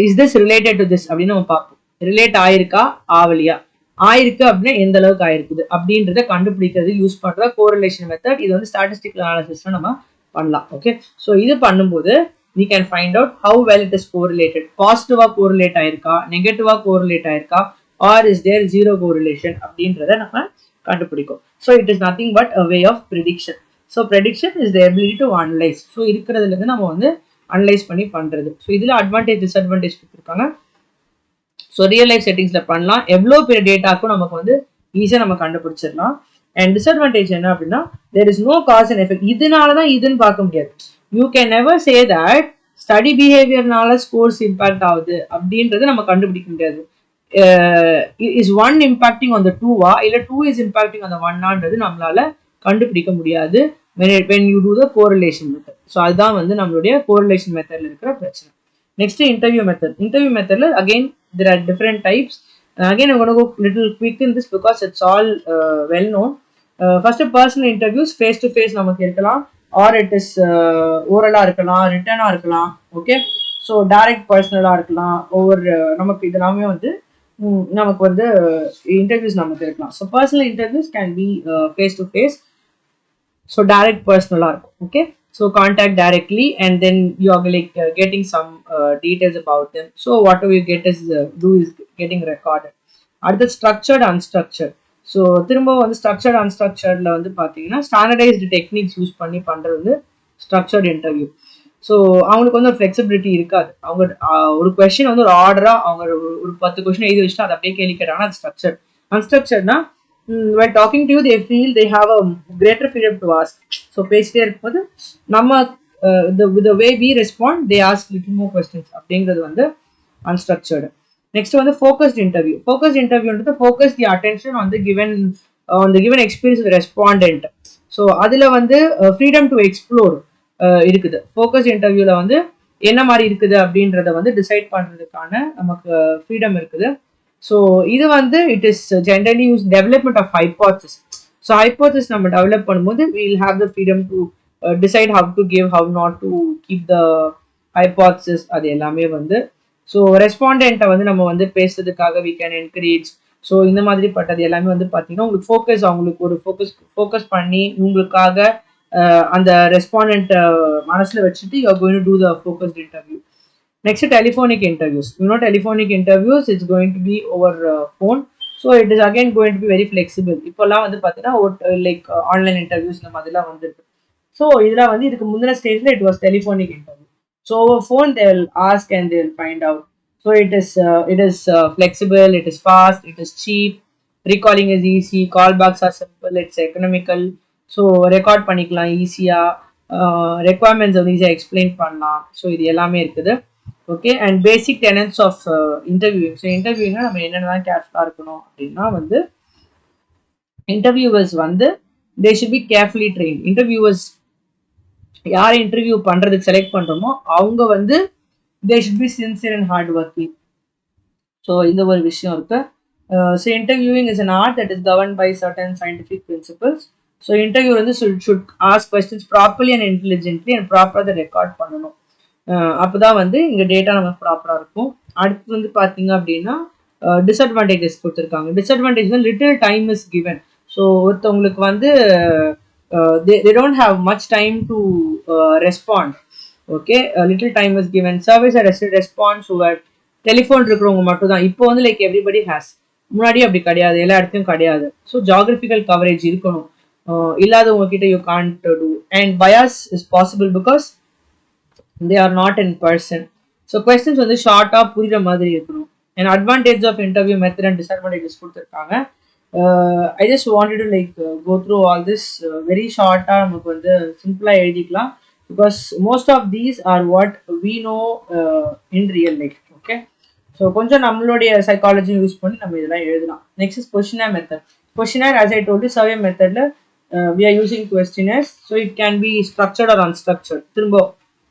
is this related to this அப்படின்னு நம்ம பார்ப்போம். ரிலேட் ஆயிருக்கா ஆவலியா, ஆயிருக்கு அப்படின்னா எந்த அளவுக்கு ஆயிருக்குது அப்படின்றத கண்டுபிடிக்கிறது யூஸ் பண்ற கோரிலேஷன் மெத்தட். இது வந்து ஸ்டாட்டிஸ்டிக்கல் அனாலிசிஸ்ல நம்ம பண்ணலாம். ஓகே, ஸோ இது பண்ணும்போது we can find out how well it is correlated. பாசிட்டிவா கோரிலேட் ஆயிருக்கா, நெகட்டிவா கோரிலேட் ஆயிருக்கா, or is there zero correlation அப்படின்றத நம்ம கண்டுபிடிக்கும். So it is nothing but a way of prediction. So prediction is the ability to analyse. So இருக்கிறதுல இருந்து நம்ம வந்து அனலைஸ் பண்ணி பண்றது. ஸோ இதுல அட்வான்டேஜ் டிஸ்அட்வான்டேஜ் கொடுத்துருக்காங்க. ஸோ ரியல் லைஃப் செட்டிங்ஸ்ல பண்ணலாம். எவ்வளோ பெரிய டேட்டாக்கும் நமக்கு வந்து ஈஸியாக நம்ம கண்டுபிடிச்சிடலாம். அண்ட் டிஸ்அட்வான்டேஜ் என்ன அப்படின்னா there is no cause and effect. இதனாலதான் இதுன்னு பார்க்க முடியாது. You can never say that study பிஹேவியர்னால ஸ்கோர்ஸ் இம்பாக்ட் ஆகுது அப்படின்றது நம்ம கண்டுபிடிக்க முடியாது. Is one impacting on the டூவா இல்ல two is impacting on the ஒன்னான்றது நம்மளால கண்டுபிடிக்க முடியாது when you do the correlation method. So அதுதான் வந்து நம்மளுடைய கோரிலேஷன் மெத்தட்ல இருக்கிற பிரச்சனை. Next interview method. இன்டர்வியூ மெத்தட்ல again there are different types. Again I'm going to go little quick in this because it's all well known. First personal interviews, face to face நமக்கு இருக்கலாம், or it is oralா இருக்கலாம், written-ஆ இருக்கலாம். Okay, so direct பர்சனலா இருக்கலாம். ஒவ்வொரு நமக்கு இது எல்லாமே வந்து நமக்கு வந்து இன்டர்வியூஸ் நமக்கு இருக்கலாம். So personal interviews can be face to face. So direct பர்சனலா இருக்கும். Okay, so contact directly and then you are like getting some details about them. So whatever you get is getting recorded. அடுத்து structured unstructured. So திரும்ப வந்து structured அன்ஸ்ட்ரக்சர்ட்ல வந்து பார்த்தீங்கன்னா standardised techniques use பண்ணி பண்ணுறது வந்து ஸ்ட்ரக்சர்ட் இன்டர்வியூ. ஸோ அவங்களுக்கு வந்து ஒரு ஃப்ளெக்சிபிலிட்டி இருக்காது. அவங்க ஒரு கொஸ்டின் வந்து ஒரு ஆர்டராக அவங்க ஒரு 10 கொஸ்டின் எழுதி வச்சுட்டு அதை அப்படியே கேள்வி கேட்டாங்கன்னா அது structure. அன்ஸ்ட்ரக்சர்ட்னா when talking to you they feel they have a greater freedom to ask. So பேசிட்டே இருக்கும்போது நம்ம the way we respond they ask little more questions அப்படிங்கிறது வந்து unstructured. Next வந்து focused interview. Focused interview வந்து focus the attention on the given experience of the respondent. So அதுல வந்து freedom to explore இருக்குது. focused interviewல வந்து என்ன மாதிரி இருக்குது அப்படின்றத வந்து டிசைட் பண்றதுக்கான நமக்கு ஃப்ரீடம் இருக்குது. ஸோ இது வந்து it is generally use development of hypothesis. So hypothesis நம்ம டெவலப் பண்ணும்போது we will have the freedom to decide how to give, how not to keep the hypothesis. அது எல்லாமே வந்து ஸோ ரெஸ்பாண்டென்ட்டை வந்து நம்ம வந்து பேசுறதுக்காக we can encourage. ஸோ இந்த மாதிரி பட்டது எல்லாமே வந்து பார்த்தீங்கன்னா உங்களுக்கு ஃபோக்கஸ், அவங்களுக்கு ஒரு ஃபோக்கஸ் பண்ணி உங்களுக்காக அந்த ரெஸ்பாண்டென்ட் மனசில் வச்சுட்டு you are going to do the focused interview. Next, telephonic interviews. You know, telephonic interviews it's going to be over phone. So it is again going to be very flexible. இப்போல்லாம் வந்து பார்த்தீங்கன்னா like online interviews நம்ம அதெல்லாம் வந்துருக்கு. So இதெல்லாம் வந்து இதுக்கு முந்தின ஸ்டேஜில் it was telephonic interview. So over phone they will ask and they will find out. So it is flexible, it is fast, it is cheap, recalling is easy, callbacks are simple, it's economical. So record பண்ணிக்கலாம் ஈஸியா, requirements வந்து ஈஸியா explain பண்ணலாம். So இது எல்லாமே இருக்குது. Okay, and basic tenets of interview. So இன்டர்வியூனா நம்ம என்னென்னலாம் கேர்ஃபுல்லாக இருக்கணும் அப்படின்னா வந்து இன்டர்வியூவர்ஸ் வந்து they should be carefully train. Interviewers யாரை இன்டர்வியூ பண்றதுக்கு செலக்ட் பண்றோமோ அவங்க வந்து they should be sincere and hard working. So இந்த ஒரு விஷயம் இருக்கு. So interviewing is an art that is govern by certain scientific principles. So interview வந்து should ask questions properly and intelligently and ப்ராப்பராக அதை ரெக்கார்ட் பண்ணணும். அப்போதான் வந்து இங்கே டேட்டா நமக்கு ப்ராப்பராக இருக்கும். அடுத்து வந்து பார்த்தீங்க அப்படின்னா டிஸ்அட்வான்டேஜஸ் கொடுத்துருக்காங்க. டிஸ்அட்வான்டேஜ் வந்து little time is given. So ஒருத்தவங்களுக்கு வந்து they don't have much time to respond. Okay, little time is given. Service and response over telephone இருக்கிறவங்க மட்டும் தான். இப்போ வந்து லைக் எவ்ரிபடி ஹேஸ், முன்னாடி அப்படி கிடையாது, எல்லா இடத்துலையும் கிடையாது. ஸோ ஜாகிரபிக்கல் கவரேஜ் இருக்கணும். இல்லாதவங்க கிட்ட you can't do. And bias is possible because they are not in person. So questions வந்து ஷார்ட்டாக புரிகிற மாதிரி இருக்கணும். And advantage of interview method and disadvantages கொடுத்துருக்காங்க. I just wanted to like go through all this very short. நமக்கு வந்து சிம்பிளா எழுதிக்கலாம் because most of these are what we know in real life. Okay, so கொஞ்சம் நம்மளுடைய psychology use பண்ணி நம்ம இதெல்லாம் எழுதலாம். Next is questionnaire method. Questionnaire, as I told you, survey methodல we are using questionnaires, so it can be structured or unstructured. திரும்ப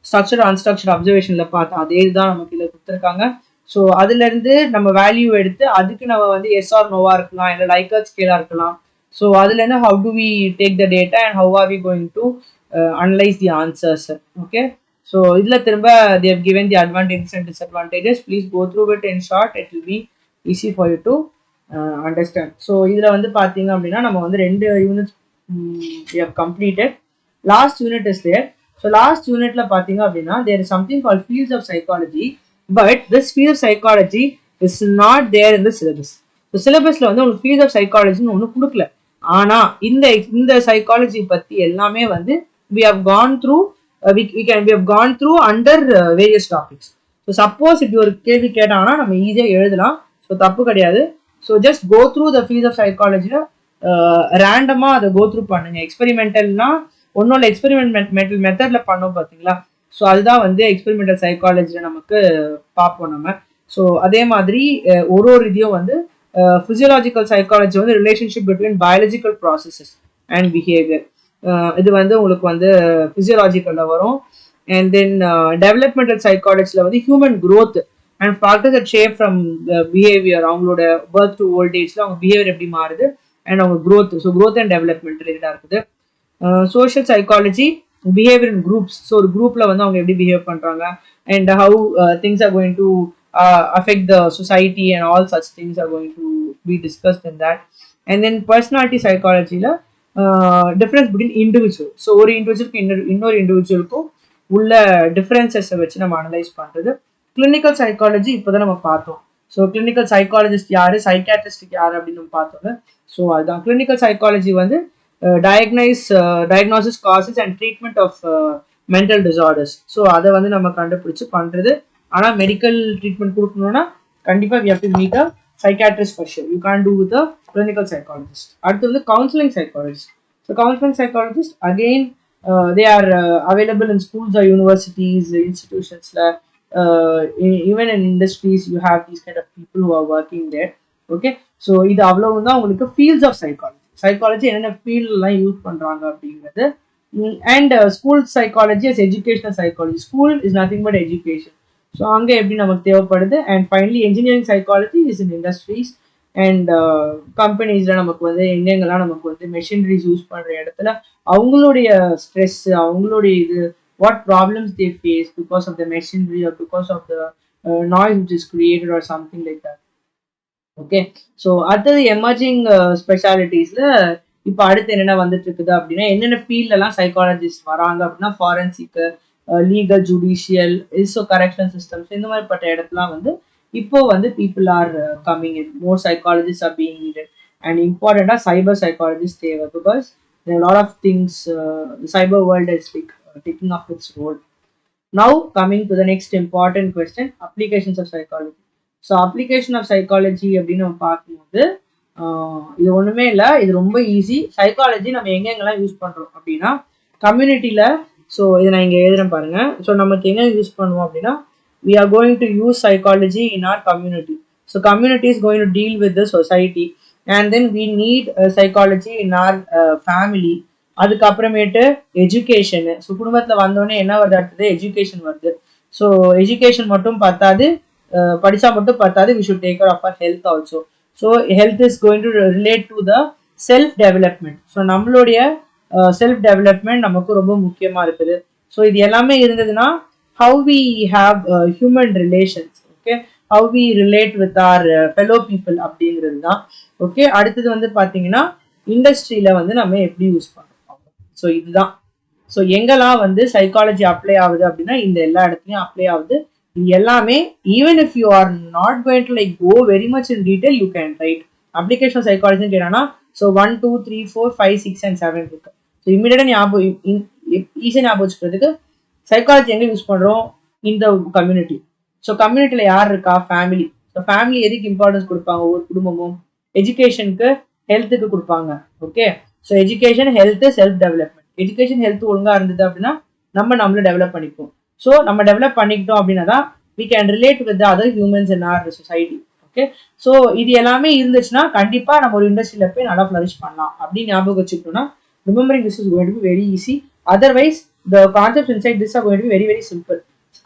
structured or unstructured observationல பார்த்தா அதே தான் நமக்கு இதில் கொடுத்துருக்காங்க. ஸோ அதுலேருந்து நம்ம வேல்யூ எடுத்து அதுக்கு நம்ம வந்து எஸ் ஆர் நோவா இருக்கலாம், இல்லை லைக்கர் ஸ்கேலாக இருக்கலாம். ஸோ அதுலேருந்து how do we take the data and how are we going to analyse the answers. Okay, so இதில் திரும்ப they have given the advantages and disadvantages. Please go through it in short. It will be easy for you to understand. So இதில் வந்து பார்த்தீங்க அப்படின்னா நம்ம வந்து 2 units we have completed. Last unit is there. So last யூனிட்ல பார்த்தீங்க அப்படின்னா there is something called fields of psychology. But this field of psychology is not there in the syllabus. So syllabusல வந்து உங்களுக்கு field of psychology ன்னு ஒன்று கொடுக்கல. ஆனா இந்த சைக்காலஜி பத்தி எல்லாமே வந்து we have gone through we have gone through under various topics. So suppose இப்படி ஒரு கேள்வி கேட்டாங்கன்னா நம்ம ஈஸியா எழுதலாம். ஸோ தப்பு கிடையாது. So just go through the field of சைக்காலஜில ரேண்டமா அதை கோ த்ரூ பண்ணுங்க. எக்ஸ்பெரிமெண்டல்னா ஒன்னோட எக்ஸ்பெரிமெண்டல் மெத்தட்ல பண்ணோம் பார்த்தீங்களா. ஸோ அதுதான் வந்து எக்ஸ்பெரிமெண்டல் சைக்காலஜியில் நமக்கு பார்ப்போம் நம்ம. ஸோ அதே மாதிரி ஒரு இதையும் வந்து ஃபிசியோலாஜிக்கல் சைக்காலஜி வந்து relationship between biological processes and behaviour. இது வந்து உங்களுக்கு வந்து ஃபிசியோலாஜிக்கலில் வரும். அண்ட் தென் டெவலப்மெண்டல் சைக்காலஜியில் வந்து human growth and factors that shape from behaviour. அவங்களோட பர்த் டு ஓல்ட் ஏஜ்ல அவங்க பிஹேவியர் எப்படி மாறுது அண்ட் அவங்க growth. So growth and development ரிலேட்டடாக இருக்குது. Social psychology behaviour in groups. So ஒரு குரூப்ல வந்து அவங்க எப்படி பிஹேவ் பண்றாங்க and how things are going to affect the society and all such things are going to be discussed in that. And then personality psychology la difference between individual. So ஒரு இண்டிவிஜுவலுக்கு இன்னொரு இண்டிவிஜுவலுக்கும் உள்ள differences வச்சு நம்ம analyse பண்றது. Clinical psychology இப்போதான் நம்ம பார்த்தோம். So clinical psychologist யாரு, சைக்காட்ரிஸ்ட் யாரு அப்படின்னு நம்ம பார்த்தோங்க. ஸோ அதுதான் கிளினிக்கல் சைக்காலஜி வந்து diagnosis, causes and treatment of mental disorders. So அதை வந்து நம்ம கண்டுபிடிச்சு பண்றது. ஆனால் மெடிக்கல் ட்ரீட்மெண்ட் கொடுக்கணும்னா கண்டிப்பாக we have to meet a psychiatrist for sure. You can't do with a clinical psychologist. அடுத்து வந்து counseling psychologist. So counseling psychologist again they are available in schools or universities, institutions, even in industries you have these kind of people who are working there. Okay, so இது அவ்வளவு தான் உங்களுக்கு fields of psychology. Psychology என்னென்ன ஃபீல்ட்லாம் use பண்ணுறாங்க அப்படிங்கிறது. And school psychology as educational psychology. School is nothing but education. So அங்கே எப்படி நமக்கு தேவைப்படுது. And finally engineering psychology is in industries and கம்பெனிஸில் நமக்கு வந்து எங்கெங்கெல்லாம் நமக்கு வந்து மெஷினரிஸ் யூஸ் பண்ணுற இடத்துல அவங்களுடைய ஸ்ட்ரெஸ், அவங்களுடைய இது what problems they face because of the machinery or because of the noise which is created or something like that. Okay, so அடுத்தது எமர்ஜிங் ஸ்பெஷாலிட்டிஸ்ல இப்போ அடுத்து என்னென்ன வந்துட்டு இருக்குது அப்படின்னா என்னென்ன ஃபீல்ட்லாம் சைக்காலஜிஸ்ட் வராங்க அப்படின்னா forensic, legal, judicial, also correction systems, இந்த மாதிரிப்பட்ட இடத்துலாம் வந்து இப்போ வந்து people are coming in. More psychologist are being needed. And இம்பார்ட்டண்டாக சைபர் சைக்காலஜிஸ்ட் தேவை because lot of things cyber world is taking of its role. Now coming to the next important question, applications of psychology. So application of psychology அப்படின்னு நம்ம பார்க்கும்போது இது ஒன்றுமே இல்லை, இது ரொம்ப ஈஸி. சைக்காலஜி நம்ம எங்கெங்கெல்லாம் யூஸ் பண்ணுறோம் அப்படின்னா கம்யூனிட்டியில். ஸோ இதை நான் இங்கே எழுதுறேன் பாருங்க. ஸோ நமக்கு எங்கே யூஸ் பண்ணுவோம் அப்படின்னா we are going to use psychology in our community. So community is going to deal with the society, and then we need psychology in our family. அதுக்கப்புறமேட்டு எஜுகேஷனு. ஸோ குடும்பத்தில் வந்தோடனே என்ன வருது, அடுத்தது எஜுகேஷன் வருது. ஸோ எஜுகேஷன் மட்டும் பத்தாது, படித்தா மட்டும் பத்தாது, we should take care of our health also. So health is going to relate to the self development. So நம்மளுடைய செல்ஃப் டெவலப்மெண்ட் நமக்கு ரொம்ப முக்கியமாக இருக்குது. ஸோ இது எல்லாமே இருந்ததுன்னா how we have human relations, okay, how we relate with our fellow people அப்படிங்கிறது தான். ஓகே, அடுத்தது வந்து பார்த்தீங்கன்னா இண்டஸ்ட்ரியில வந்து நம்ம எப்படி யூஸ் பண்ணுறோம். ஸோ இதுதான். ஸோ எங்கெல்லாம் வந்து சைக்காலஜி அப்ளை ஆகுது அப்படின்னா இந்த எல்லா இடத்துலையும் அப்ளை ஆகுது. இது எல்லாமே even if you are not going to like go very much in detail, you can write application சைக்காலஜின்னு கேட்டாங்கன்னா ஸோ 1 2 3 4 5 6 and 7 இருக்கு. ஸோ இமீடியட்டாக ஞாபகம் ஈஸியாக ஞாபகம் வச்சுக்கிறதுக்கு சைக்காலஜி எங்கே யூஸ் பண்ணுறோம், இந்த கம்யூனிட்டி. ஸோ கம்யூனிட்டியில் யார் இருக்கா, ஃபேமிலி. ஸோ ஃபேமிலி எதுக்கு இம்பார்ட்டன்ஸ் கொடுப்பாங்க, ஒரு குடும்பமும் எஜுகேஷனுக்கு ஹெல்த்துக்கு கொடுப்பாங்க. Okay, so education health self development. Education health ஒழுங்காக இருந்தது அப்படின்னா நம்மளை டெவலப் பண்ணிப்போம். ஸோ நம்ம டெவலப் பண்ணிக்கிட்டோம் அப்படின்னா தான் we can relate with the other humans in our society. Okay, so இது எல்லாமே இருந்துச்சுன்னா கண்டிப்பாக நம்ம ஒரு இண்டஸ்ட்ரியில் போய் நல்லா ஃப்ளரிஷ் பண்ணலாம் அப்படின்னு ஞாபகம் வச்சுக்கிட்டோம்னா remembering this is going to be very easy. Otherwise the concepts inside this are going to be very very simple.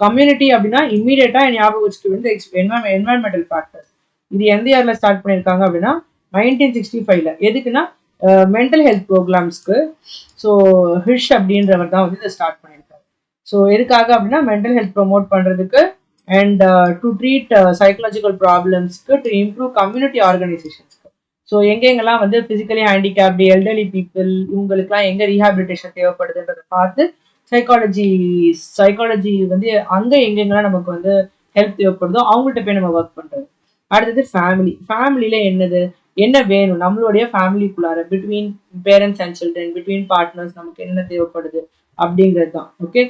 Community அப்படின்னா இம்மீடியட்டா ஞாபகம் வச்சுக்க வேண்டிய என்வாயன்மெண்டல் ஃபேக்டர்ஸ். இது எந்த இயர்ல ஸ்டார்ட் பண்ணியிருக்காங்க அப்படின்னா 1965ல. எதுக்குன்னா மென்டல் ஹெல்த் ப்ரோக்ராம்ஸ்க்கு. ஸோ ஹிஷ் அப்படின்றவர் தான் வந்து இதை ஸ்டார்ட் பண்ணியிருக்காரு. ஸோ எதுக்காக அப்படின்னா மென்டல் ஹெல்த் ப்ரொமோட் பண்றதுக்கு அண்ட் டு ட்ரீட் சைக்கலாஜிக்கல் ப்ராப்ளம்ஸ்க்கு, டு இம்ப்ரூவ் கம்யூனிட்டி ஆர்கனைசேஷன்ஸ்க்கு. ஸோ எங்கெங்கெல்லாம் வந்து பிசிக்கலி ஹேண்டிகேப்டு எல்டர்லி பீப்புள் இவங்களுக்குலாம் எங்கே ரீஹாபிலிட்டேஷன் தேவைப்படுதுன்றதை பார்த்து சைக்காலஜி வந்து அங்கே எங்கெங்கெல்லாம் நமக்கு வந்து ஹெல்ப் தேவைப்படுதோ அவங்கள்ட்ட போய் நம்ம ஒர்க் பண்ணுறது. அடுத்தது ஃபேமிலியில் என்ன வேணும் நம்மளுடைய ஃபேமிலிக்குள்ளார, between parents and children, between partners நமக்கு என்ன தேவைப்படுது அப்படிங்கிறது தான். ஓகே,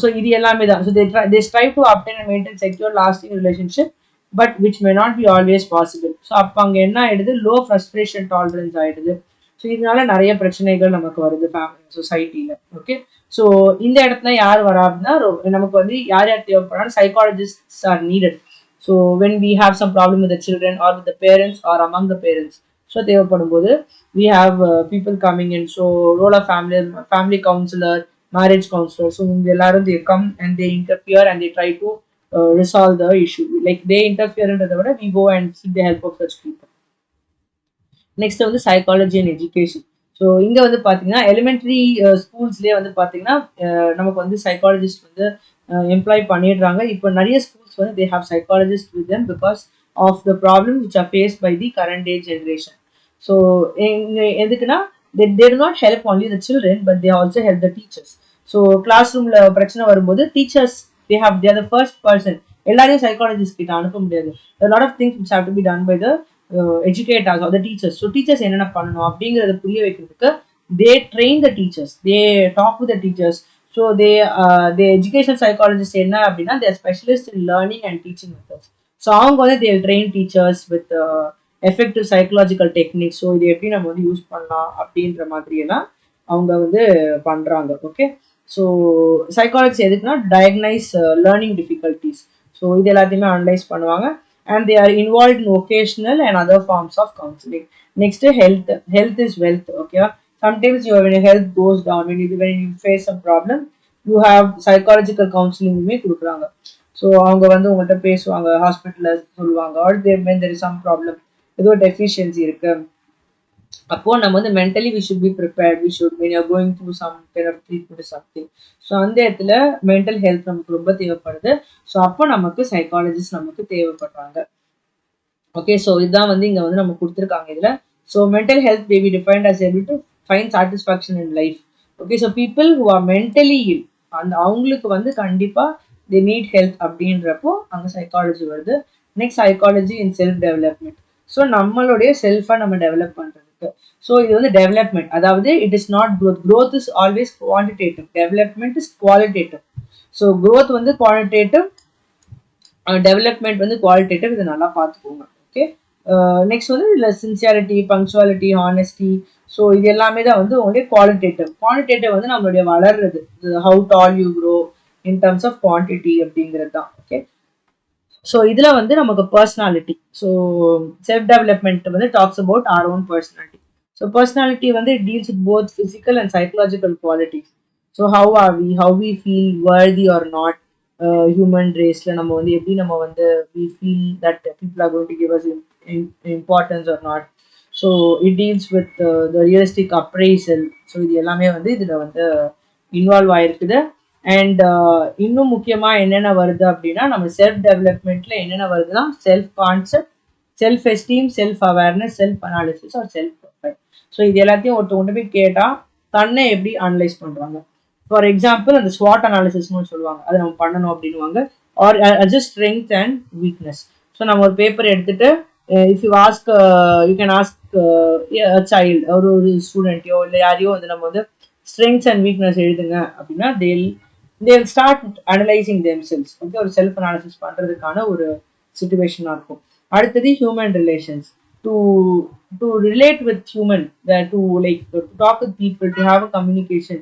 ஸோ இது எல்லாமே தான். So they strive to obtain and maintain secure lasting relationship but which may not be always possible. So அப்போ அங்கே என்ன ஆயிடுது, லோ ஃப்ரஸ்ட்ரேஷன் டாலரன்ஸ் ஆயிடுது. ஸோ இதனால நிறைய பிரச்சனைகள் நமக்கு வருது ஃபேமிலி சொசைட்டியில். ஓகே, ஸோ இந்த இடத்துல யார் வரா அப்படின்னா நமக்கு வந்து யார் தேவைப்படுறாங்க, psychologists are needed. So when we have some problem with the children or with the parents or among the parents, so தேவைப்படும் போது we have people coming in. So role of family counsellor, marriage counsellor, so இவங்க எல்லாரும் they come and they interfere and they try to resolve the issue. Like they interfere into the we go and seek the help of such people. Next வந்து psychology and education. So இங்கே வந்து பார்த்தீங்கன்னா elementary ஸ்கூல்ஸ்லேயே வந்து பார்த்தீங்கன்னா நமக்கு வந்து psychologist வந்து employee பண்ணிடுறாங்க. இப்போ நிறைய ஸ்கூல்ஸ் வந்து they have psychologist with them because of the problem which are faced by the current day generation. So எதுக்குன்னா they do not help only the children but they also help the teachers. So class room பிரச்சனை வரும்போது teachers they are the first person. எல்லாரையும் சைக்காலஜிஸ்ட் கிட்ட அனுப்ப முடியாது. a lot of things which have to be done by the educators or the teachers. So teachers என்னென்ன பண்ணணும் அப்படிங்கறத புரிய வைக்கிறதுக்கு they train the teachers, they talk with the teachers. So the education psychologists என்ன அப்படின்னா they are specialists in learning and teaching methods. So அவங்க வந்து they will train teachers with effective psychological techniques. So இது எப்படி நம்ம வந்து use பண்ணலாம் அப்படின்ற மாதிரி எல்லாம் அவங்க வந்து பண்றாங்க. ஓகே, ஸோ சைக்காலஜி எதுக்குன்னா டயக்னைஸ் லேர்னிங் டிஃபிகல்ட்டிஸ். ஸோ இது எல்லாத்தையுமே அனலைஸ் பண்ணுவாங்க and they are involve in vocational and other forms of counselling. Next health is wealth. ஓகேவா, sometimes when your health goes down, when you face some problem, you have psychological counseling கொடுக்குறாங்க. ஸோ அவங்க வந்து உங்கள்கிட்ட பேசுவாங்க, ஹாஸ்பிட்டலில் சொல்லுவாங்க, or when there is some problem, ஏதோ டெஃபிஷியன்சி இருக்கு, அப்போ நம்ம வந்து mentally we should be prepared. We should when you are going through some kind of treatment or something. So அந்த இடத்துல மென்டல் ஹெல்த் நமக்கு ரொம்ப தேவைப்படுது. ஸோ அப்போ நமக்கு சைக்காலஜிஸ்ட் நமக்கு தேவைப்படுறாங்க. ஓகே, ஸோ இதுதான் வந்து இங்கே வந்து நம்ம கொடுத்துருக்காங்க இதில். So mental health may be defined as able to find satisfaction in life. Okay, so people who are mentally ill அந்த அவங்களுக்கு வந்து கண்டிப்பாக they need help அப்படின்றப்போ அங்கே சைக்காலஜி வருது. நெக்ஸ்ட் சைக்காலஜி இன் செல்ஃப் டெவலப்மெண்ட். ஸோ நம்மளுடைய செல்ஃபை நம்ம டெவலப் பண்ணுறதுக்கு. ஸோ இது வந்து டெவலப்மெண்ட், அதாவது it is not growth. Growth is always quantitative, development is qualitative. So growth வந்து குவாலிட்டேட்டிவ், டெவலப்மெண்ட் வந்து குவாலிட்டேட்டிவ். இதை நல்லா பார்த்துக்கோங்க. ஓகே, நெக்ஸ்ட் வந்து இதில் சின்சியாரிட்டி, பங்க்சுவாலிட்டி, ஹானஸ்டி, ஸோ இது எல்லாமே தான் வந்து உங்களுடைய குவாலிட்டேட்டிவ். குவான்டிட்டேட்டிவ் வந்து நம்மளுடைய வளர்றது, how tall you grow in terms of quantity அப்படிங்கிறது தான். ஓகே, ஸோ இதில் வந்து நமக்கு பர்சனாலிட்டி, ஸோ செல்ஃப் டெவலப்மெண்ட் வந்து talks about our own personality. So personality வந்து it deals with both physical and psychological qualities. So how are we, how we feel worthy or not, human ரேஸில் நம்ம வந்து எப்படி நம்ம வந்து we feel that people are going to give us importance or not. So it deals with the realistic appraisal. So இது எல்லாமே வந்து இதில் வந்து இன்வால்வ் ஆயிருக்குது. அண்ட் இன்னும் முக்கியமாக என்னென்ன வருது அப்படின்னா, நம்ம செல்ஃப் டெவலப்மெண்ட்டில் என்னென்ன வருதுன்னா, self concept, self esteem, self awareness, self analysis or self profile. So இது எல்லாத்தையும் ஒருத்தவங்க போய் கேட்டால் தன்னை எப்படி அனலைஸ் பண்ணுறாங்க. ஃபார் எக்ஸாம்பிள் அந்த ஸ்வாட் அனாலிசிஸ்னு சொல்லுவாங்க, அதை நம்ம பண்ணணும் அப்படின்வாங்க. Are just strength and weakness. So நம்ம ஒரு பேப்பர் எடுத்துட்டு if you ask, you can ask child, ஒரு ஸ்டூடெண்ட்டையோ இல்லை யாரையோ வந்து நம்ம வந்து ஸ்ட்ரென்த்ஸ் அண்ட் வீக்னஸ் எழுதுங்க அப்படின்னா they'll start analyzing themselves. ஓகே, ஒரு செல்ஃப் அனாலிசிஸ் பண்ணுறதுக்கான ஒரு சுச்சுவேஷனாக இருக்கும். அடுத்தது human relations, to relate with human, to like talk with people, to have a communication,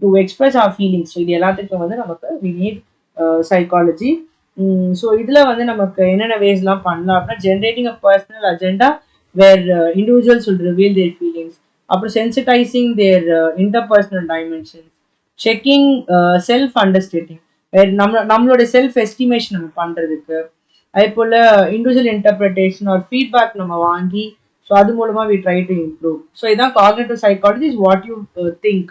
to express our feelings. So இது எல்லாத்துக்கும் வந்து நமக்கு வி நீட் சைக்காலஜி. ஸோ இதில் வந்து நமக்கு என்னென்ன வேஸ்லாம் பண்ணலாம் அப்படின்னா, generating a personal agenda where individuals will reveal their feelings, அப்புறம் sensitising their interpersonal dimensions, checking self understanding, நம்மளோட செல்ஃப் எஸ்டிமேஷன் நம்ம பண்ணுறதுக்கு, அதே போல் இண்டிவிஜுவல் இன்டர்பிரிட்டேஷன் ஆர் ஃபீட்பேக் நம்ம வாங்கி, ஸோ அது மூலமாக we try to improve. So இதான் cognitive psychology is what you think,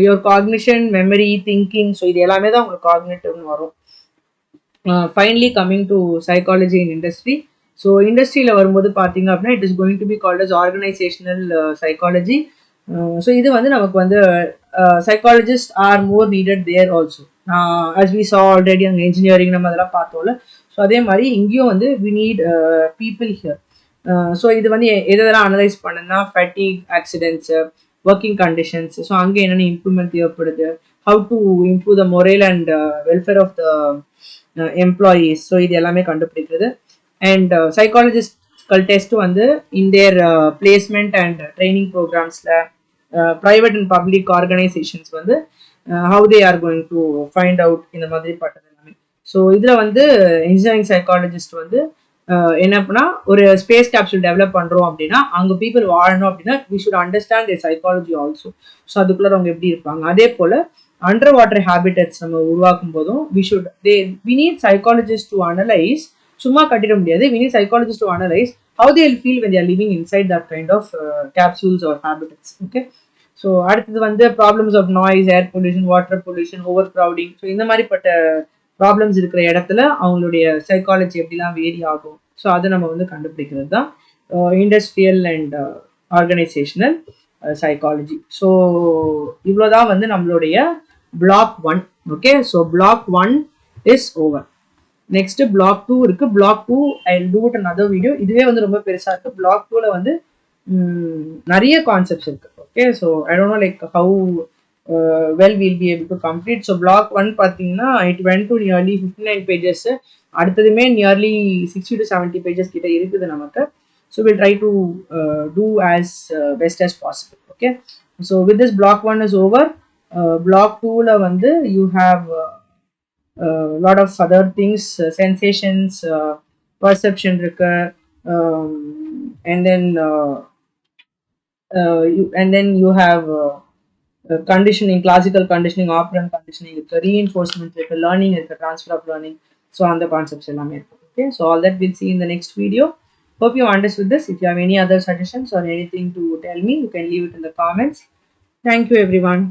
your cognition, memory, thinking. So இது எல்லாமே தான் உங்களுக்கு காக்னிட்டிவ்னு வரும். Finally coming to psychology in industry. So இண்டஸ்ட்ரியில் வரும்போது பார்த்தீங்க அப்படின்னா, it is going to be called as organisational psychology. So இது வந்து நமக்கு வந்து psychologist are more needed there also. As we saw already அங்கே இன்ஜினியரிங் நம்ம அதெல்லாம் பார்த்தோம்ல. ஸோ அதே மாதிரி இங்கேயும் வந்து we need people here. So இது வந்து எதெல்லாம் அனலைஸ் பண்ணுன்னா, fatigue, accidents, working conditions, so அங்கே என்னென்ன இம்ப்ரூவ்மெண்ட் தேவைப்படுது, how to improve the morale and welfare of the employees. So இது எல்லாமே கண்டுபிடிக்கிறது. அண்ட் சைக்காலஜிஸ்ட்கள் டெஸ்ட் வந்து in their placement and training ப்ரோக்ராம்ஸில் ப்ரைவேட் அண்ட் பப்ளிக் ஆர்கனைசேஷன்ஸ் வந்து how they are going to find out இந்த மாதிரி பட்டது எல்லாமே. ஸோ இதில் வந்து இன்ஜினியரிங் சைக்காலஜிஸ்ட் வந்து என்ன அப்படின்னா, ஒரு ஸ்பேஸ் கேப்சூல் டெவலப் பண்ணுறோம் அப்படின்னா, அங்கே பீப்புள் வாழணும் அப்படின்னா we should understand their psychology also. So அதுக்குள்ளே அவங்க எப்படி இருப்பாங்க. அதே போல் அண்டர் வாட்டர் ஹேபிட்டட்ஸ் நம்ம உருவாக்கும் போதும் we need psychologist to analyse. சும்மா கட்டிட முடியாது. We need psychologist to analyse how they will feel when they are living inside that kind of capsules or habitats. Okay, so அடுத்தது வந்து problems of noise, air pollution, water pollution, over crowding. So இந்த மாதிரிப்பட்ட problems இருக்கிற இடத்துல அவங்களுடைய psychology எப்படிலாம் vary ஆகும். So அதை நம்ம வந்து கண்டுபிடிக்கிறது தான் industrial and organisational psychology. So இவ்வளோதான் வந்து நம்மளுடைய block 1. Okay, so block 1 is over. Next block 2 இருக்கு. Block 2 I will do it another video. இதுவே வந்து ரொம்ப பெருசா இருக்கு. பிளாக் 2ல வந்து நிறைய கான்செப்ட்ஸ் இருக்கு. Okay, so I don't know like how well will be able to complete. So block 1 பார்த்தீங்கன்னா it went to nearly 59 pages. அடுத்ததுமே நியர்லி 60 to 70 பேஜஸ் கிட்ட இருக்குது நமக்கு. So will try to do as best as possible. Okay, so with this block 1 is over. Block 2ல வந்து you have lot of other things, sensations, perception irukku, and then you have conditioning, classical conditioning, operant conditioning irukku, reinforcement irukku, learning irukku, transfer of learning. So on the concepts ellame irukku. Okay, so all that we'll see in the next video. Hope you understood this. If you have any other suggestions or anything to tell me, you can leave it in the comments. Thank you everyone.